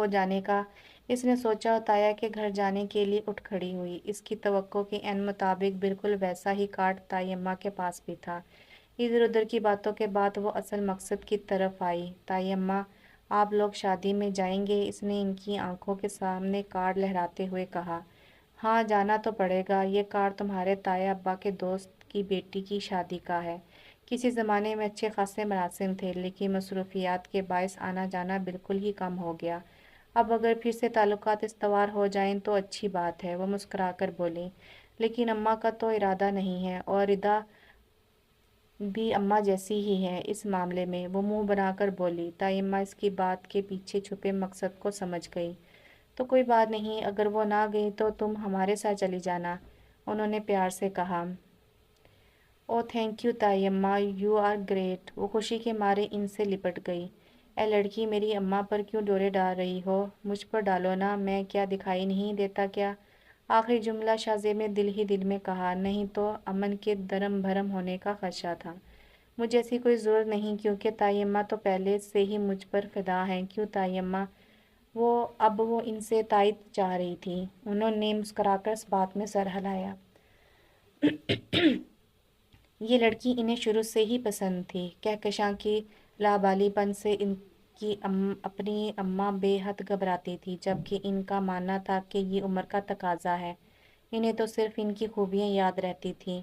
جانے کا۔ اس نے سوچا اور تایا کے گھر جانے کے لیے اٹھ کھڑی ہوئی۔ اس کی توقع کے عین مطابق بالکل ویسا ہی کارڈ طائی اماں کے پاس بھی تھا۔ ادھر ادھر کی باتوں کے بعد وہ اصل مقصد کی طرف آئی۔ طائی اماں، آپ لوگ شادی میں جائیں گے؟ اس نے ان کی آنکھوں کے سامنے کارڈ لہراتے ہوئے کہا۔ ہاں جانا تو پڑے گا، یہ کارڈ تمہارے تایا ابا کے دوست کی بیٹی کی شادی کا ہے۔ کسی زمانے میں اچھے خاصے مراسم تھے، لیکن مصروفیات کے باعث آنا جانا بالکل ہی کم ہو گیا۔ اب اگر پھر سے تعلقات استوار ہو جائیں تو اچھی بات ہے، وہ مسکرا کر بولی۔ لیکن اماں کا تو ارادہ نہیں ہے، اور ردا بھی اماں جیسی ہی ہے اس معاملے میں، وہ منہ بنا کر بولی۔ طائی اماں اس کی بات کے پیچھے چھپے مقصد کو سمجھ گئی۔ تو کوئی بات نہیں، اگر وہ نہ گئی تو تم ہمارے ساتھ چلی جانا، انہوں نے پیار سے کہا۔ او تھینک یو طائی اماں، یو آر گریٹ، وہ خوشی کے مارے ان سے لپٹ گئی۔ اے لڑکی، میری اماں پر کیوں ڈورے ڈال رہی ہو؟ مجھ پر ڈالو نا، میں کیا دکھائی نہیں دیتا کیا؟ آخری جملہ شاہ زیب نے دل ہی دل میں کہا، نہیں تو امن کے درم بھرم ہونے کا خدشہ تھا۔ مجھے ایسی کوئی ضرورت نہیں، کیونکہ طائی اماں تو پہلے سے ہی مجھ پر فدا ہیں۔ کیوں طائی اماں؟ اب وہ ان سے تائید چاہ رہی تھی۔ انہوں نے مسکرا کر اس بات میں سر ہلایا۔ یہ لڑکی انہیں شروع سے ہی پسند تھی۔ کہکشاں کی لابالی پن سے ان کی اپنی اماں بے حد گھبراتی تھی، جبکہ ان کا ماننا تھا کہ یہ عمر کا تقاضا ہے، انہیں تو صرف ان کی خوبیاں یاد رہتی تھیں۔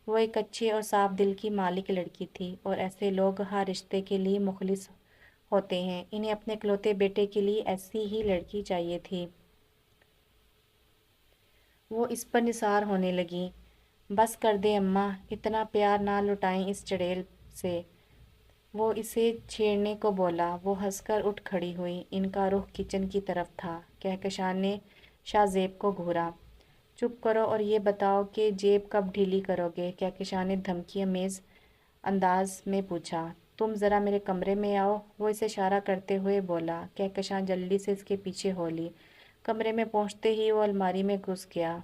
وہ ایک اچھے اور صاف دل کی مالک لڑکی تھی، اور ایسے لوگ ہر رشتے کے لیے مخلص ہوتے ہیں۔ انہیں اپنے اکلوتے بیٹے کے لیے ایسی ہی لڑکی چاہیے تھی۔ وہ اس پر نثار ہونے لگیں۔ بس کر دیں اماں، اتنا پیار نہ لٹائیں اس چڑیل سے، وہ اسے چھیڑنے کو بولا۔ وہ ہنس کر اٹھ کھڑی ہوئی۔ ان کا رخ کچن کی طرف تھا۔ کہکشاں نے شاہ زیب کو گھورا۔ چپ کرو اور یہ بتاؤ کہ جیب کب ڈھیلی کرو گے؟ کہکشاں نے دھمکی آمیز انداز میں پوچھا۔ تم ذرا میرے کمرے میں آؤ، وہ اسے اشارہ کرتے ہوئے بولا۔ کہکشاں جلدی سے اس کے پیچھے ہو لی۔ کمرے میں پہنچتے ہی وہ الماری میں گھس گیا۔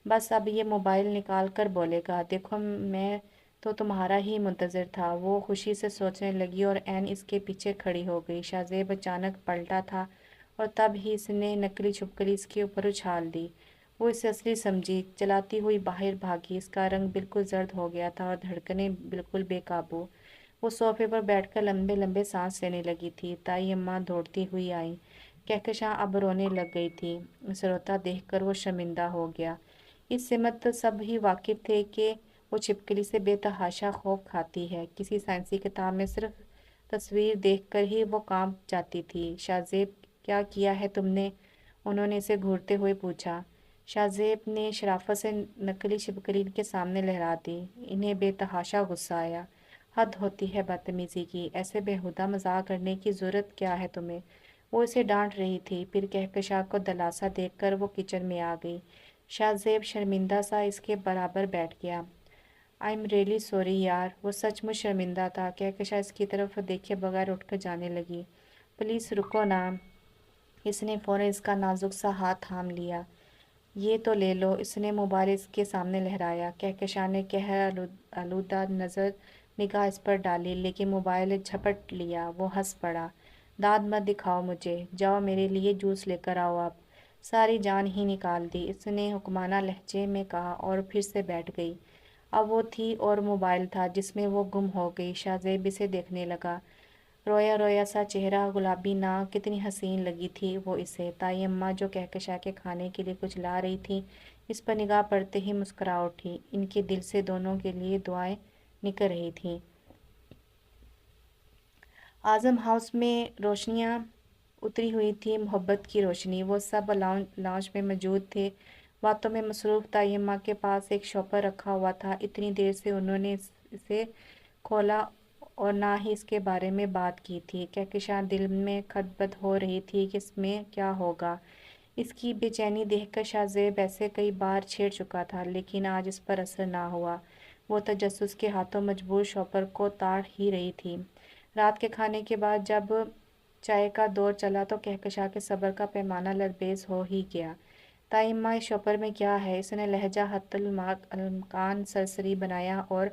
بس اب یہ موبائل نکال کر بولے گا، دیکھو میں تو تمہارا ہی منتظر تھا، وہ خوشی سے سوچنے لگی اور عین اس کے پیچھے کھڑی ہو گئی۔ شاہ زیب اچانک پلٹا تھا اور تب ہی اس نے نکلی چھپکلی اس کے اوپر اچھال دی۔ وہ اسے اصلی سمجھی، چلاتی ہوئی باہر بھاگی۔ اس کا رنگ بالکل زرد ہو گیا تھا اور دھڑکنیں بالکل بے قابو۔ وہ صوفے پر بیٹھ کر لمبے لمبے سانس لینے لگی تھی۔ طائی اماں دوڑتی ہوئی آئیں۔ کہکشاں اب رونے لگ گئی تھی۔ اسے روتا دیکھ کر وہ شرمندہ ہو گیا۔ اس سمت سب ہی واقف تھے کہ وہ چھپکلی سے بے تحاشا خوف کھاتی ہے۔ کسی سائنسی کتاب میں صرف تصویر دیکھ کر ہی وہ کانپ جاتی تھی۔ شاہ زیب، کیا کیا ہے تم نے؟ انہوں نے اسے گھورتے ہوئے پوچھا۔ شاہ زیب نے شرافت سے نکلی چھپکلی ان کے سامنے لہرا دی۔ انہیں بے تحاشا غصہ آیا۔ حد ہوتی ہے بدتمیزی کی، ایسے بیہودہ مزاح کرنے کی ضرورت کیا ہے تمہیں؟ وہ اسے ڈانٹ رہی تھی، پھر کہکشاں کو دلاسا دیکھ کر وہ کچن میں آ گئی۔ شاہ زیب شرمندہ سا اس کے برابر بیٹھ گیا۔ آئی ایم ریئلی سوری یار، وہ سچ مچ شرمندہ تھا۔ کہکشاں اس کی طرف دیکھے بغیر اٹھ کر جانے لگی۔ پلیز رکو نا، اس نے فوراً اس کا نازک سا ہاتھ تھام لیا۔ یہ تو لے لو، اس نے موبائل اس کے سامنے لہرایا۔ کہکشاں نے قہر آلودہ نگاہ اس پر ڈالی، لیکن موبائل جھپٹ لیا۔ وہ ہنس پڑا۔ داد مت دکھاؤ مجھے، جاؤ میرے لیے جوس لے کر آؤ اب۔ ساری جان ہی نکال دی، اس نے حکمانہ لہجے میں کہا اور پھر سے بیٹھ گئی۔ اب وہ تھی اور موبائل تھا جس میں وہ گم ہو گئی۔ شاہ زیب اسے دیکھنے لگا۔ رویا رویا سا چہرہ، گلابی ناک، کتنی حسین لگی تھی وہ اسے۔ طائی اماں جو کہکشاں کے کھانے کے لیے کچھ لا رہی تھی، اس پر نگاہ پڑتے ہی مسکرا اٹھی۔ ان کے دل سے دونوں کے لیے دعائیں نکل رہی تھیں۔ اعظم ہاؤس میں روشنیاں اتری ہوئی تھیں، محبت کی روشنی۔ وہ سب لاؤنج میں موجود تھے، باتوں میں مصروف۔ طائی اماں کے پاس ایک شاپر رکھا ہوا تھا۔ اتنی دیر سے انہوں نے اسے کھولا اور نہ ہی اس کے بارے میں بات کی تھی۔ کہکشاں دل میں کھٹ ہو رہی تھی کہ اس میں کیا ہوگا۔ اس کی بے چینی دیکھ کر شاہ زیب ایسے کئی بار چھیڑ چکا تھا، لیکن آج اس پر اثر نہ ہوا۔ وہ تجسس کے ہاتھوں مجبور شاپر کو تاڑ ہی رہی تھی۔ رات کے کھانے کے بعد جب چائے کا دور چلا تو کہکشاں کے صبر کا پیمانہ لبریز ہو ہی گیا۔ تائمہ اس شوپر میں کیا ہے؟ اس نے لہجہ حتی الامکان سرسری بنایا اور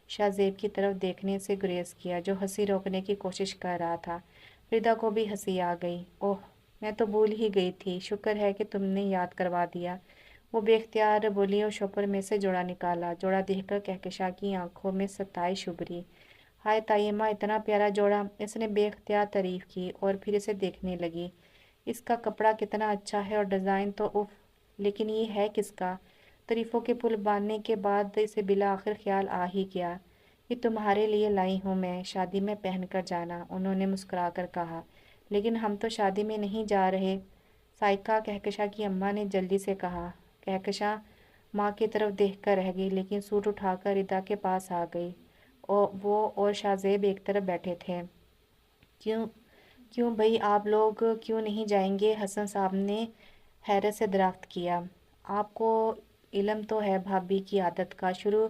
شاہ زیب کی طرف دیکھنے سے گریز کیا جو ہنسی روکنے کی کوشش کر رہا تھا۔ فریدہ کو بھی ہنسی آ گئی۔ اوہ، میں تو بھول ہی گئی تھی، شکر ہے کہ تم نے یاد کروا دیا۔ وہ بے اختیار بولی اور شوپر میں سے جوڑا نکالا۔ جوڑا دیکھ کر کہکشاں کی آنکھوں میں ستائش ابھری۔ ہائے تائمہ، اتنا پیارا جوڑا! اس نے بے اختیار تعریف کی اور پھر اسے دیکھنے لگی۔ اس کا کپڑا کتنا اچھا ہے اور ڈیزائن تو اف، لیکن یہ ہے کس کا؟ تعریفوں کے پل باندھنے کے بعد اسے بالآخر خیال آ ہی گیا۔ یہ تمہارے لیے لائی ہوں میں، شادی میں پہن کر جانا، انہوں نے مسکرا کر کہا۔ لیکن ہم تو شادی میں نہیں جا رہے سائقہ، کہکشاں کی اماں نے جلدی سے کہا۔ کہکشاں ماں کی طرف دیکھ کر رہ گئی لیکن سوٹ اٹھا کر ردا کے پاس آ گئی۔ وہ اور شاہ زیب ایک طرف بیٹھے تھے۔ کیوں بھئی، آپ لوگ کیوں نہیں جائیں گے؟ حسن صاحب نے حیرت سے دریافت کیا۔ آپ کو علم تو ہے بھابھی کی عادت کا، شروع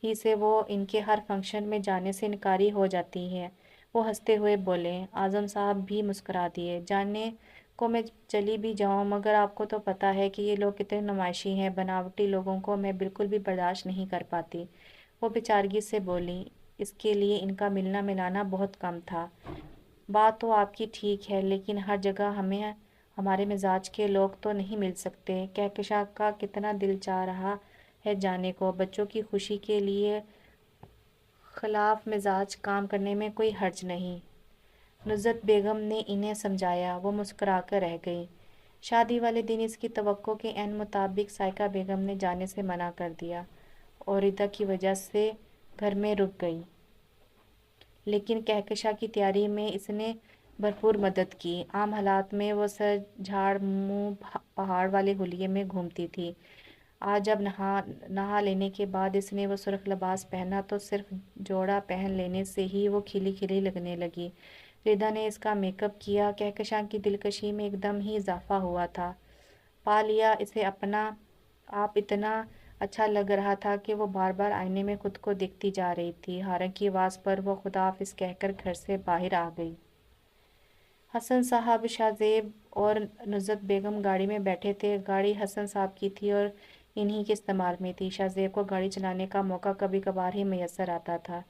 ہی سے وہ ان کے ہر فنکشن میں جانے سے انکاری ہو جاتی ہیں۔ وہ ہنستے ہوئے بولے۔ اعظم صاحب بھی مسکرا دیے۔ جانے کو میں چلی بھی جاؤں مگر آپ کو تو پتہ ہے کہ یہ لوگ کتنے نمائشی ہیں، بناوٹی لوگوں کو میں بالکل بھی برداشت نہیں کر پاتی۔ وہ بیچارگی سے بولی۔ اس کے لیے ان کا ملنا ملانا بہت کم تھا۔ بات تو آپ کی ٹھیک ہے لیکن ہر جگہ ہمارے مزاج کے لوگ تو نہیں مل سکتے۔ کہکشاں کا کتنا دل چاہ رہا ہے جانے کو۔ بچوں کی خوشی کے لیے خلاف مزاج کام کرنے میں کوئی حرج نہیں۔ نصرت بیگم نے انہیں سمجھایا۔ وہ مسکرا کر رہ گئی۔ شادی والے دن اس کی توقع کے عین مطابق سائقہ بیگم نے جانے سے منع کر دیا اور ردا کی وجہ سے گھر میں رک گئی۔ لیکن کہکشاں کی تیاری میں اس نے بھرپور مدد کی۔ عام حالات میں وہ سر جھاڑ منہ پہاڑ والے حلیے میں گھومتی تھی۔ آج جب نہا لینے کے بعد اس نے وہ سرخ لباس پہنا تو صرف جوڑا پہن لینے سے ہی وہ کھلی کھلی لگنے لگی۔ ردا نے اس کا میک اپ کیا۔ کہکشاں کی دلکشی میں ایک دم ہی اضافہ ہوا تھا۔ پا لیا اسے اپنا آپ اتنا اچھا لگ رہا تھا کہ وہ بار بار آئینے میں خود کو دیکھتی جا رہی تھی۔ ہارن کی آواز پر وہ خدا حافظ کہہ کر گھر سے باہر آ گئی۔ حسن صاحب، شاہ زیب اور نصرت بیگم گاڑی میں بیٹھے تھے۔ گاڑی حسن صاحب کی تھی اور انہی کے استعمال میں تھی۔ شاہ زیب کو گاڑی چلانے کا موقع کبھی کبھار ہی میسر آتا تھا،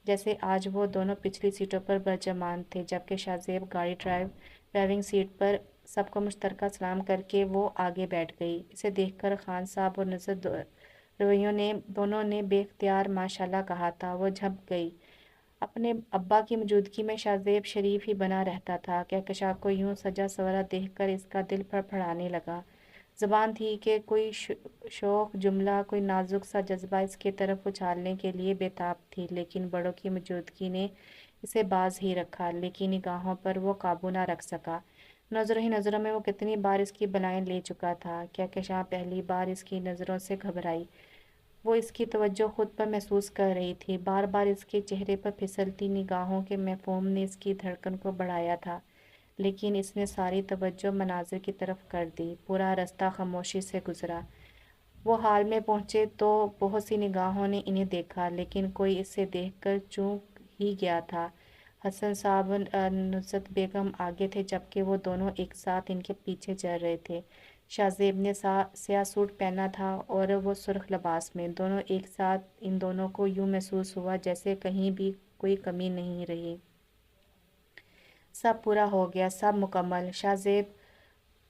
جیسے آج وہ دونوں پچھلی سیٹوں پر برجمان تھے جبکہ شاہ زیب گاڑی ڈرائیونگ سیٹ پر۔ سب کو مشترکہ سلام کر کے وہ آگے بیٹھ گئی۔ اسے دیکھ کر خان صاحب اور نصرت دونوں نے بے اختیار ماشاءاللہ کہا تھا۔ وہ جھنپ گئی۔ اپنے ابا کی موجودگی میں شاہ زیب شریف ہی بنا رہتا تھا۔ کہکشاں کو یوں سجا سورا دیکھ کر اس کا دل پھڑپڑانے لگا۔ زبان تھی کہ کوئی شوخ جملہ، کوئی نازک سا جذبہ اس کی طرف اچھالنے کے لیے بے تاب تھی، لیکن بڑوں کی موجودگی نے اسے باز ہی رکھا۔ لیکن نگاہوں پر وہ قابو نہ رکھ سکا۔ نظروں ہی نظروں میں وہ کتنی بار اس کی بلائیں لے چکا تھا۔ کہکشاں پہلی بار اس کی نظروں سے گھبرائی۔ وہ اس کی توجہ خود پر محسوس کر رہی تھی۔ بار بار اس کے چہرے پر پھسلتی نگاہوں کے مفہوم نے اس کی دھڑکن کو بڑھایا تھا، لیکن اس نے ساری توجہ مناظر کی طرف کر دی۔ پورا راستہ خاموشی سے گزرا۔ وہ ہال میں پہنچے تو بہت سی نگاہوں نے انہیں دیکھا، لیکن کوئی اسے دیکھ کر چونک ہی گیا تھا۔ حسن صاحب نصرت بیگم آگے تھے جبکہ وہ دونوں ایک ساتھ ان کے پیچھے چل رہے تھے۔ شاہ زیب نے سیاہ سوٹ پہنا تھا اور وہ سرخ لباس میں۔ دونوں ایک ساتھ، ان دونوں کو یوں محسوس ہوا جیسے کہیں بھی کوئی کمی نہیں رہی۔ سب پورا ہو گیا، سب مکمل۔ شاہ زیب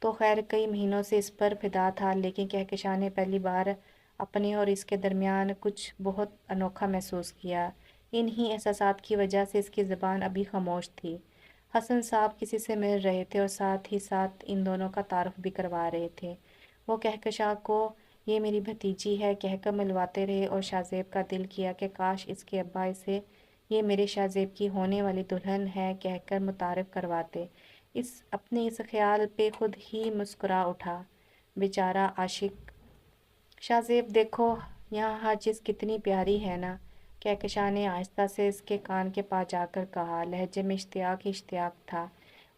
تو خیر کئی مہینوں سے اس پر فدا تھا، لیکن کہکشاں نے پہلی بار اپنے اور اس کے درمیان کچھ بہت انوکھا محسوس کیا۔ انہی احساسات کی وجہ سے اس کی زبان ابھی خاموش تھی۔ حسن صاحب کسی سے مل رہے تھے اور ساتھ ہی ساتھ ان دونوں کا تعارف بھی کروا رہے تھے۔ وہ کہکشاں کو یہ میری بھتیجی ہے کہہ کر ملواتے رہے اور شاہ زیب کا دل کیا کہ کاش اس کے ابا اسے یہ میرے شاہ زیب کی ہونے والی دلہن ہے کہہ کر متعارف کرواتے۔ اپنے اس خیال پہ خود ہی مسکرا اٹھا۔ بیچارہ عاشق۔ شاہ زیب دیکھو یہاں ہر چیز کتنی پیاری ہے نا، کہکشاں نے آہستہ سے اس کے کان کے پاس جا کر کہا۔ لہجے میں اشتیاق ہی اشتیاق تھا۔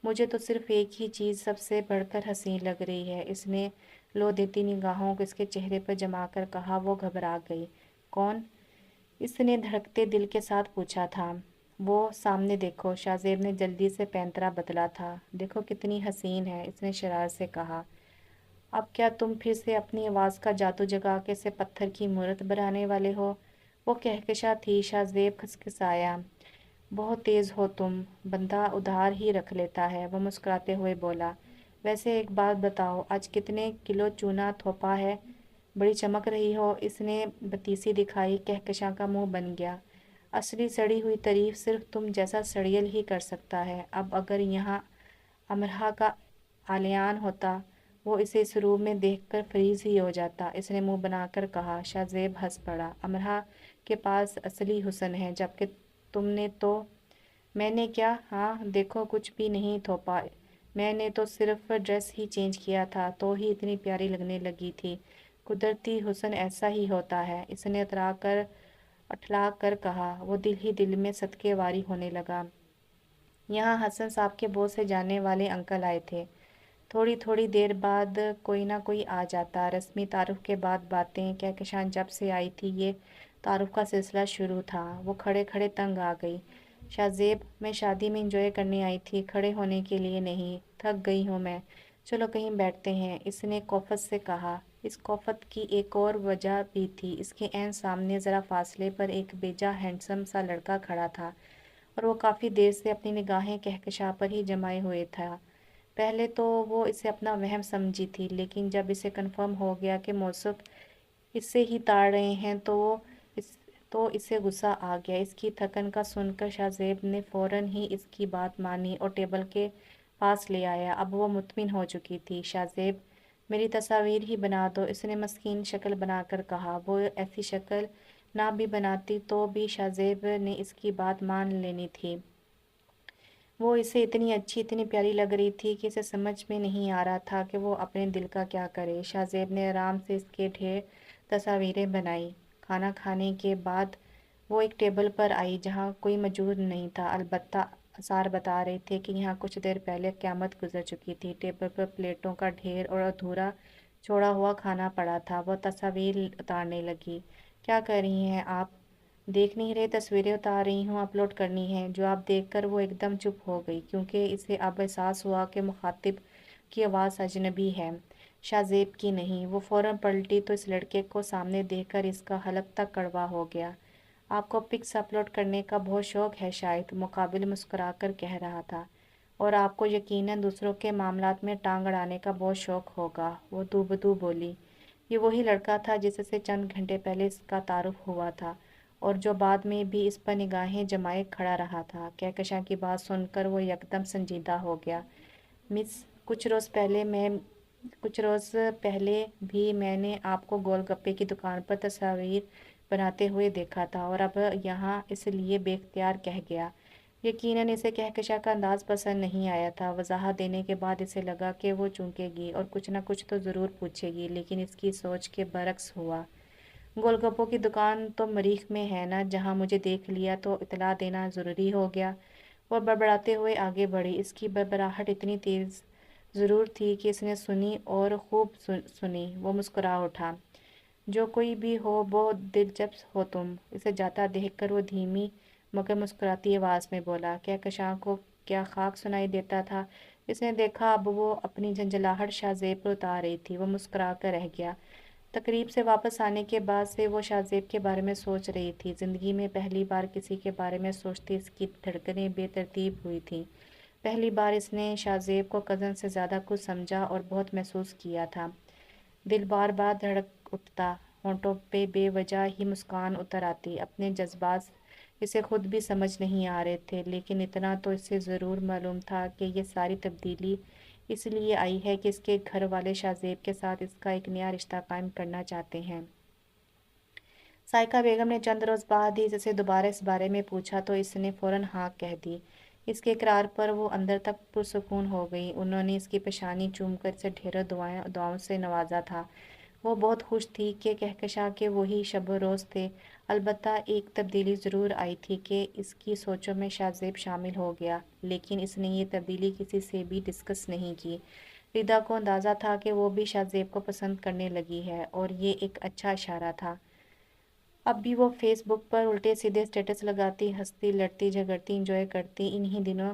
مجھے تو صرف ایک ہی چیز سب سے بڑھ کر حسین لگ رہی ہے، اس نے لو دیتی نگاہوں کو اس کے چہرے پر جما کر کہا۔ وہ گھبرا گئی۔ کون؟ اس نے دھڑکتے دل کے ساتھ پوچھا تھا۔ وہ سامنے دیکھو، شاہ زیب نے جلدی سے پینترا بدلا تھا۔ دیکھو کتنی حسین ہے، اس نے شرارت سے کہا۔ اب کیا تم پھر سے اپنی آواز کا جادو جگا کے سے پتھر کی مورت بنانے والے ہو؟ وہ کہکشاں تھی۔ شاہ زیب کھسکھسایا۔ بہت تیز ہو تم، بندہ ادھار ہی رکھ لیتا ہے، وہ مسکراتے ہوئے بولا۔ ویسے ایک بات بتاؤ، آج کتنے کلو چونا تھوپا ہے؟ بڑی چمک رہی ہو۔ اس نے بتیسی دکھائی۔ کہکشاں کا منہ بن گیا۔ اصلی سڑی ہوئی تعریف صرف تم جیسا سڑیل ہی کر سکتا ہے۔ اب اگر یہاں امرہ کا آلیان ہوتا، وہ اسے اس روم میں دیکھ کر فریز ہی ہو جاتا، اس نے منہ بنا کر کہا۔ شاہ زیب ہنس پڑا۔ امرہ کے پاس اصلی حسن ہے، جبکہ تم نے تو… میں نے کیا؟ ہاں، دیکھو کچھ بھی نہیں تھوپا، میں نے تو صرف ڈریس ہی چینج کیا تھا، تو ہی اتنی پیاری لگنے لگی تھی۔ قدرتی حسن ایسا ہی ہوتا ہے، اس نے اٹھلا کر کہا۔ وہ دل ہی دل میں صدقے واری ہونے لگا۔ یہاں حسن صاحب کے بہت سے جاننے والے انکل آئے تھے۔ تھوڑی تھوڑی دیر بعد کوئی نہ کوئی آ جاتا۔ رسمی تعارف کے بعد باتیں۔ کہکشاں جب سے آئی تھی یہ تعارف کا سلسلہ شروع تھا۔ وہ کھڑے کھڑے تنگ آ گئی۔ شاہ زیب، میں شادی میں انجوائے کرنے آئی تھی، کھڑے ہونے کے لیے نہیں۔ تھک گئی ہوں میں، چلو کہیں بیٹھتے ہیں، اس نے کوفت سے کہا۔ اس کوفت کی ایک اور وجہ بھی تھی۔ اس کے عین سامنے ذرا فاصلے پر ایک بیجا ہینڈسم سا لڑکا کھڑا تھا، اور وہ کافی دیر سے اپنی نگاہیں کہکشاں پر ہی جمائے ہوئے تھا۔ پہلے تو وہ اسے اپنا وہم سمجھی تھی، لیکن جب اسے کنفرم ہو گیا کہ موصوف اس سے ہی تاڑ رہے ہیں تو اسے غصہ آ گیا۔ اس کی تھکن کا سن کر شاہ زیب نے فوراً ہی اس کی بات مانی اور ٹیبل کے پاس لے آیا۔ اب وہ مطمئن ہو چکی تھی۔ شاہ زیب، میری تصاویر ہی بنا دو، اس نے مسکین شکل بنا کر کہا۔ وہ ایسی شکل نہ بھی بناتی تو بھی شاہ زیب نے اس کی بات مان لینی تھی۔ وہ اسے اتنی اچھی، اتنی پیاری لگ رہی تھی کہ اسے سمجھ میں نہیں آ رہا تھا کہ وہ اپنے دل کا کیا کرے۔ شاہ زیب نے آرام سے اس کے ڈھیر تصاویریں بنائیں۔ کھانا کھانے کے بعد وہ ایک ٹیبل پر آئی جہاں کوئی موجود نہیں تھا، البتہ آثار بتا رہے تھے کہ یہاں کچھ دیر پہلے قیامت گزر چکی تھی۔ ٹیبل پر پلیٹوں کا ڈھیر اور ادھورا چھوڑا ہوا کھانا پڑا تھا۔ وہ تصاویر اتارنے لگی۔ کیا کر رہی ہیں آپ؟ دیکھ نہیں رہے؟ تصویریں اتار رہی ہوں، اپلوڈ کرنی ہیں۔ جواب دے کر وہ ایک دم چپ ہو گئی، کیونکہ اسے اب احساس ہوا کہ مخاطب کی آواز اجنبی ہے، شاہ زیب کی نہیں۔ وہ فوراً پلٹی تو اس لڑکے کو سامنے دیکھ کر اس کا حلق تک کڑوا ہو گیا۔ آپ کو پکس اپلوڈ کرنے کا بہت شوق ہے شاید، مقابل مسکرا کر کہہ رہا تھا، اور آپ کو یقیناً دوسروں کے معاملات میں ٹانگ اڑانے کا بہت شوق ہوگا، وہ دو بدو بولی۔ یہ وہی لڑکا تھا جس سے چند گھنٹے پہلے اس کا تعارف ہوا تھا، اور جو بعد میں بھی اس پر نگاہیں جمائے کھڑا رہا تھا۔ کہکشاں کی بات سن کر وہ یکدم سنجیدہ ہو گیا۔ مس، کچھ روز پہلے بھی میں نے آپ کو گول گپے کی دکان پر تصاویر بناتے ہوئے دیکھا تھا، اور اب یہاں اس لیے بے اختیار کہہ گیا۔ یقیناً اسے کہکشاں کا انداز پسند نہیں آیا تھا۔ وضاحت دینے کے بعد اسے لگا کہ وہ چونکے گی اور کچھ نہ کچھ تو ضرور پوچھے گی، لیکن اس کی سوچ کے برعکس ہوا۔ گول گپوں کی دکان تو مریخ میں ہے نا، جہاں مجھے دیکھ لیا تو اطلاع دینا ضروری ہو گیا۔ وہ بڑبڑاتے ہوئے آگے بڑھی۔ اس کی بڑبڑاہٹ اتنی تیز ضرور تھی کہ اس نے سنی اور خوب سنی۔ وہ مسکرا اٹھا۔ جو کوئی بھی ہو، بہت دلچسپ ہو تم، اسے جاتا دیکھ کر وہ دھیمی مگر مسکراتی آواز میں بولا۔ کہکشاں کو کیا خاک سنائی دیتا تھا؟ اس نے دیکھا اب وہ اپنی جھنجھلاہٹ شاہ زیب پر اتار رہی تھی۔ وہ مسکرا کر رہ گیا۔ تقریب سے واپس آنے کے بعد سے وہ شاہ زیب کے بارے میں سوچ رہی تھی۔ زندگی میں پہلی بار کسی کے بارے میں سوچتے اس کی دھڑکنیں بے ترتیب ہوئی تھیں۔ پہلی بار اس نے شاہ زیب کو کزن سے زیادہ کچھ سمجھا اور بہت محسوس کیا تھا۔ دل بار بار دھڑک اٹھتا، ہونٹوں پہ بے وجہ ہی مسکان اتر آتی۔ اپنے جذبات اسے خود بھی سمجھ نہیں آ رہے تھے، لیکن اتنا تو اسے ضرور معلوم تھا کہ یہ ساری تبدیلی اس لیے آئی ہے کہ اس کے گھر والے شاہ زیب کے ساتھ اس کا ایک نیا رشتہ قائم کرنا چاہتے ہیں۔ سائقہ بیگم نے چند روز بعد ہی اسے دوبارہ اس بارے میں پوچھا تو اس نے فوراً ہاں کہہ دی۔ اس کے اقرار پر وہ اندر تک پرسکون ہو گئی۔ انہوں نے اس کی پیشانی چوم کر اسے ڈھیروں دعاؤں سے نوازا تھا۔ وہ بہت خوش تھی کہ کہکشاں کے وہی شب و روز تھے۔ البتہ ایک تبدیلی ضرور آئی تھی کہ اس کی سوچوں میں شاہ زیب شامل ہو گیا، لیکن اس نے یہ تبدیلی کسی سے بھی ڈسکس نہیں کی۔ ریدا کو اندازہ تھا کہ وہ بھی شاہ زیب کو پسند کرنے لگی ہے، اور یہ ایک اچھا اشارہ تھا۔ اب بھی وہ فیس بک پر الٹے سیدھے سٹیٹس لگاتی، ہنستی، لڑتی، جھگڑتی، انجوائے کرتی۔ انہی دنوں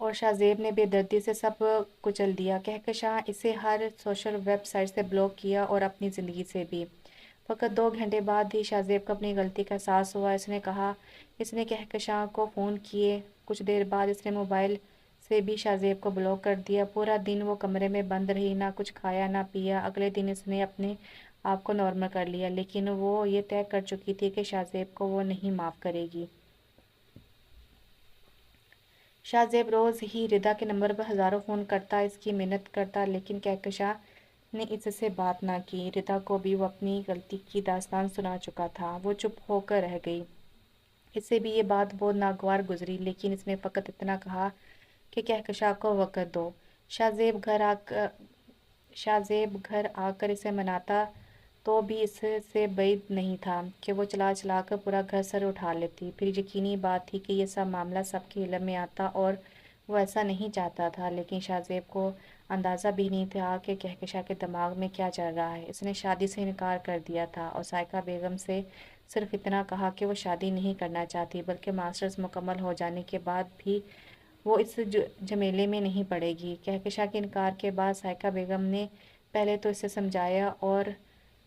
اور شاہزیب نے بے دردی سے سب کچل دیا۔ کہکشاں اسے ہر سوشل ویب سائٹ سے بلاک کیا اور اپنی زندگی سے بھی۔ فقط 2 گھنٹے بعد ہی شاہزیب کو اپنی غلطی کا احساس ہوا۔ اس نے کہکشاں کو فون کیے۔ کچھ دیر بعد اس نے موبائل سے بھی شاہزیب کو بلاک کر دیا۔ پورا دن وہ کمرے میں بند رہی، نہ کچھ کھایا نہ پیا۔ اگلے دن اس نے اپنے آپ کو نارمل کر لیا، لیکن وہ یہ طے کر چکی تھی کہ شاہزیب کو وہ نہیں معاف کرے گی۔ شاہزیب روز ہی ردا کے نمبر پر ہزاروں فون کرتا، اس کی منت کرتا، لیکن کہکشاں نے اس سے بات نہ کی۔ ردا کو بھی وہ اپنی غلطی کی داستان سنا چکا تھا۔ وہ چپ ہو کر رہ گئی۔ اس سے بھی یہ بات بہت ناگوار گزری، لیکن اس نے فقط اتنا کہا کہ کہکشاں کو وقت دو۔ شاہزیب گھر آ کر اسے مناتا تو بھی اس سے بعید نہیں تھا کہ وہ چلا چلا کر پورا گھر سر اٹھا لیتی۔ پھر یقینی بات تھی کہ یہ سب معاملہ سب کے علم میں آتا اور وہ ایسا نہیں چاہتا تھا، لیکن شاہزیب کو اندازہ بھی نہیں تھا کہ کہکشاں کے دماغ میں کیا چل رہا ہے۔ اس نے شادی سے انکار کر دیا تھا اور سائقہ بیگم سے صرف اتنا کہا کہ وہ شادی نہیں کرنا چاہتی، بلکہ ماسٹرز مکمل ہو جانے کے بعد بھی وہ اس جھمیلے میں نہیں پڑے گی۔ کہکشاں کے انکار کے بعد سائقہ بیگم نے پہلے تو اسے سمجھایا اور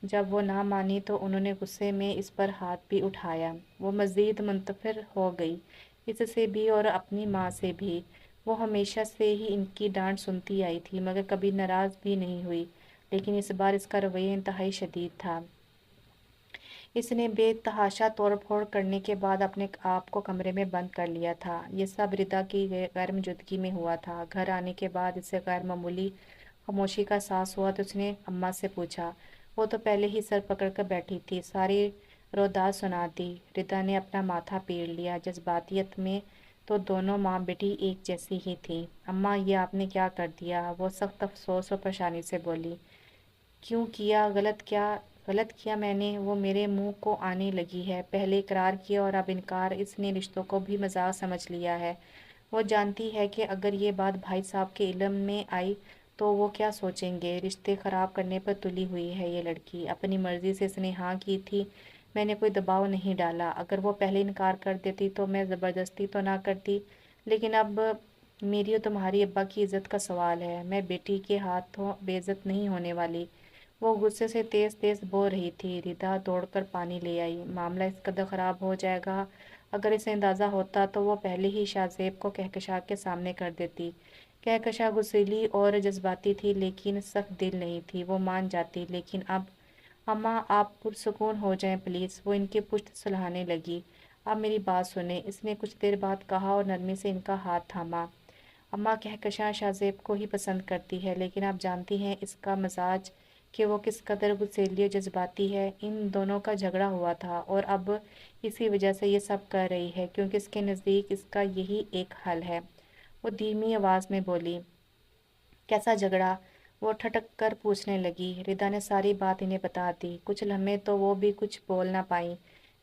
جب وہ نہ مانی تو انہوں نے غصے میں اس پر ہاتھ بھی اٹھایا۔ وہ مزید منتفر ہو گئی، اس سے بھی اور اپنی ماں سے بھی۔ وہ ہمیشہ سے ہی ان کی ڈانٹ سنتی آئی تھی، مگر کبھی ناراض بھی نہیں ہوئی، لیکن اس بار اس کا رویہ انتہائی شدید تھا۔ اس نے بے تحاشا توڑ پھوڑ کرنے کے بعد اپنے آپ کو کمرے میں بند کر لیا تھا۔ یہ سب ردا کی غیر موجودگی میں ہوا تھا۔ گھر آنے کے بعد اسے غیر معمولی خاموشی کا احساس ہوا تو اس نے اماں سے پوچھا۔ وہ تو پہلے ہی سر پکڑ کر بیٹھی تھی، ساری روداد سنا دی۔ ردا نے اپنا ماتھا پیٹ لیا۔ جذباتیت میں تو دونوں ماں بیٹی ایک جیسی ہی تھیں۔ اماں، یہ آپ نے کیا کر دیا؟ وہ سخت افسوس اور پریشانی سے بولی۔ کیوں کیا؟ غلط کیا میں نے؟ وہ میرے منہ کو آنے لگی ہے۔ پہلے اقرار کیا اور اب انکار۔ اس نے رشتوں کو بھی مذاق سمجھ لیا ہے۔ وہ جانتی ہے کہ اگر یہ بات بھائی صاحب کے علم میں آئی تو وہ کیا سوچیں گے۔ رشتے خراب کرنے پر تلی ہوئی ہے یہ لڑکی۔ اپنی مرضی سے اس نے ہاں کی تھی، میں نے کوئی دباؤ نہیں ڈالا۔ اگر وہ پہلے انکار کر دیتی تو میں زبردستی تو نہ کرتی، لیکن اب میری اور تمہاری ابا کی عزت کا سوال ہے۔ میں بیٹی کے ہاتھوں بے عزت نہیں ہونے والی۔ وہ غصے سے تیز تیز بول رہی تھی۔ ردا دوڑ کر پانی لے آئی۔ معاملہ اس قدر خراب ہو جائے گا، اگر اسے اندازہ ہوتا تو وہ پہلے ہی شاہزیب کو کہکشاں کے سامنے کر دیتی۔ کہکشاں غصیلی اور جذباتی تھی، لیکن سخت دل نہیں تھی۔ وہ مان جاتی، لیکن اب اماں آپ پرسکون ہو جائیں پلیز۔ وہ ان کی پشت سلانے لگی۔ اب میری بات سنیں، اس نے کچھ دیر بعد کہا اور نرمی سے ان کا ہاتھ تھاما۔ اماں، کہکشاں شاہزیب کو ہی پسند کرتی ہے، لیکن آپ جانتی ہیں اس کا مزاج کہ وہ کس قدر غصیلی اور جذباتی ہے۔ ان دونوں کا جھگڑا ہوا تھا اور اب اسی وجہ سے یہ سب کر رہی ہے، کیونکہ اس کے نزدیک اس کا یہی ایک حل ہے۔ وہ دھیمی آواز میں بولی۔ کیسا جھگڑا؟ وہ ٹھٹک کر پوچھنے لگی۔ ردا نے ساری بات انہیں بتا دی۔ کچھ لمحے تو وہ بھی کچھ بول نہ پائیں۔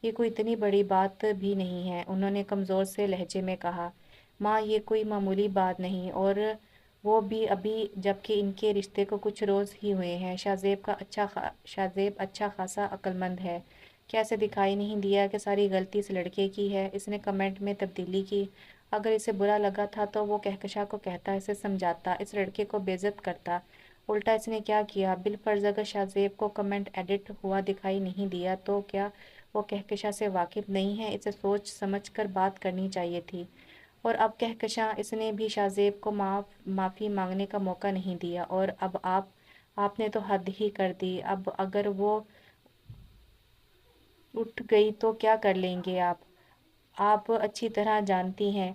یہ کوئی اتنی بڑی بات بھی نہیں ہے، انہوں نے کمزور سے لہجے میں کہا۔ ماں، یہ کوئی معمولی بات نہیں، اور وہ بھی ابھی، جبکہ ان کے رشتے کو کچھ روز ہی ہوئے ہیں۔ شاہزیب اچھا خاصا عقل مند ہے۔ کیا اسے دکھائی نہیں دیا کہ ساری غلطی اس لڑکے کی ہے؟ اس نے کمنٹ میں تبدیلی کی۔ اگر اسے برا لگا تھا تو وہ کہکشاں کو کہتا، اسے سمجھاتا، اس لڑکے کو بے عزت کرتا۔ الٹا اس نے کیا کیا؟ بالفرض اگر شاہزیب کو کمنٹ ایڈٹ ہوا دکھائی نہیں دیا تو کیا وہ کہکشاں سے واقف نہیں ہے؟ اسے سوچ سمجھ کر بات کرنی چاہیے تھی۔ اور اب کہکشاں، اس نے بھی شاہزیب کو معافی مانگنے کا موقع نہیں دیا، اور اب آپ نے تو حد ہی کر دی۔ اب اگر وہ اٹھ گئی تو کیا کر لیں گے آپ؟ آپ اچھی طرح جانتی ہیں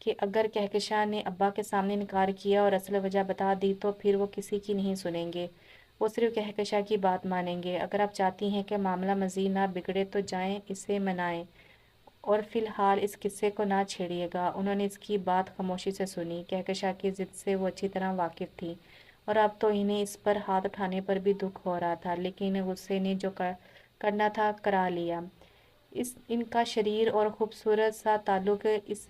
کہ اگر کہکشاں نے ابا کے سامنے انکار کیا اور اصل وجہ بتا دی تو پھر وہ کسی کی نہیں سنیں گے، وہ صرف کہکشاں کی بات مانیں گے۔ اگر آپ چاہتی ہیں کہ معاملہ مزید نہ بگڑے تو جائیں اسے منائیں، اور فی الحال اس قصے کو نہ چھیڑیے گا۔ انہوں نے اس کی بات خاموشی سے سنی۔ کہکشاں کی ضد سے وہ اچھی طرح واقف تھی، اور اب تو انہیں اس پر ہاتھ اٹھانے پر بھی دکھ ہو رہا تھا، لیکن غصے نے جو کرنا تھا کرا لیا۔ ان کا شریر اور خوبصورت سا تعلق اس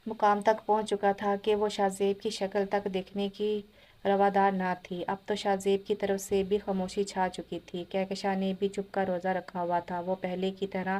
مقام تک پہنچ چکا تھا کہ وہ شاہزیب کی شکل تک دیکھنے کی روادار نہ تھی۔ اب تو شاہزیب کی طرف سے بھی خاموشی چھا چکی تھی۔ کہکشاں نے بھی چپ کا روزہ رکھا ہوا تھا۔ وہ پہلے کی طرح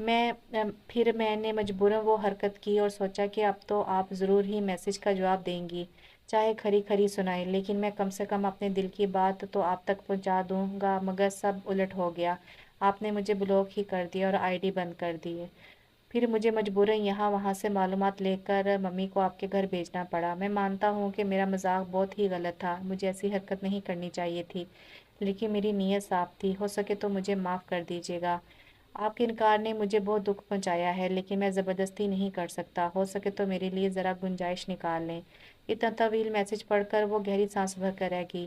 پھر میں نے مجبوراً وہ حرکت کی اور سوچا کہ اب تو آپ ضرور ہی میسج کا جواب دیں گی، چاہے کھری کھری سنائیں، لیکن میں کم سے کم اپنے دل کی بات تو آپ تک پہنچا دوں گا۔ مگر سب الٹ ہو گیا، آپ نے مجھے بلاک ہی کر دیا اور آئی ڈی بند کر دی۔ پھر مجھے مجبوراً یہاں وہاں سے معلومات لے کر ممی کو آپ کے گھر بھیجنا پڑا۔ میں مانتا ہوں کہ میرا مذاق بہت ہی غلط تھا، مجھے ایسی حرکت نہیں کرنی چاہیے تھی، لیکن میری نیت صاف تھی، ہو سکے تو مجھے معاف کر دیجیے گا۔ آپ کے انکار نے مجھے بہت دکھ پہنچایا ہے، لیکن میں زبردستی نہیں کر سکتا، ہو سکے تو میرے لیے ذرا گنجائش نکال لیں۔ اتنا طویل میسج پڑھ کر وہ گہری سانس بھر کر رہ گئی۔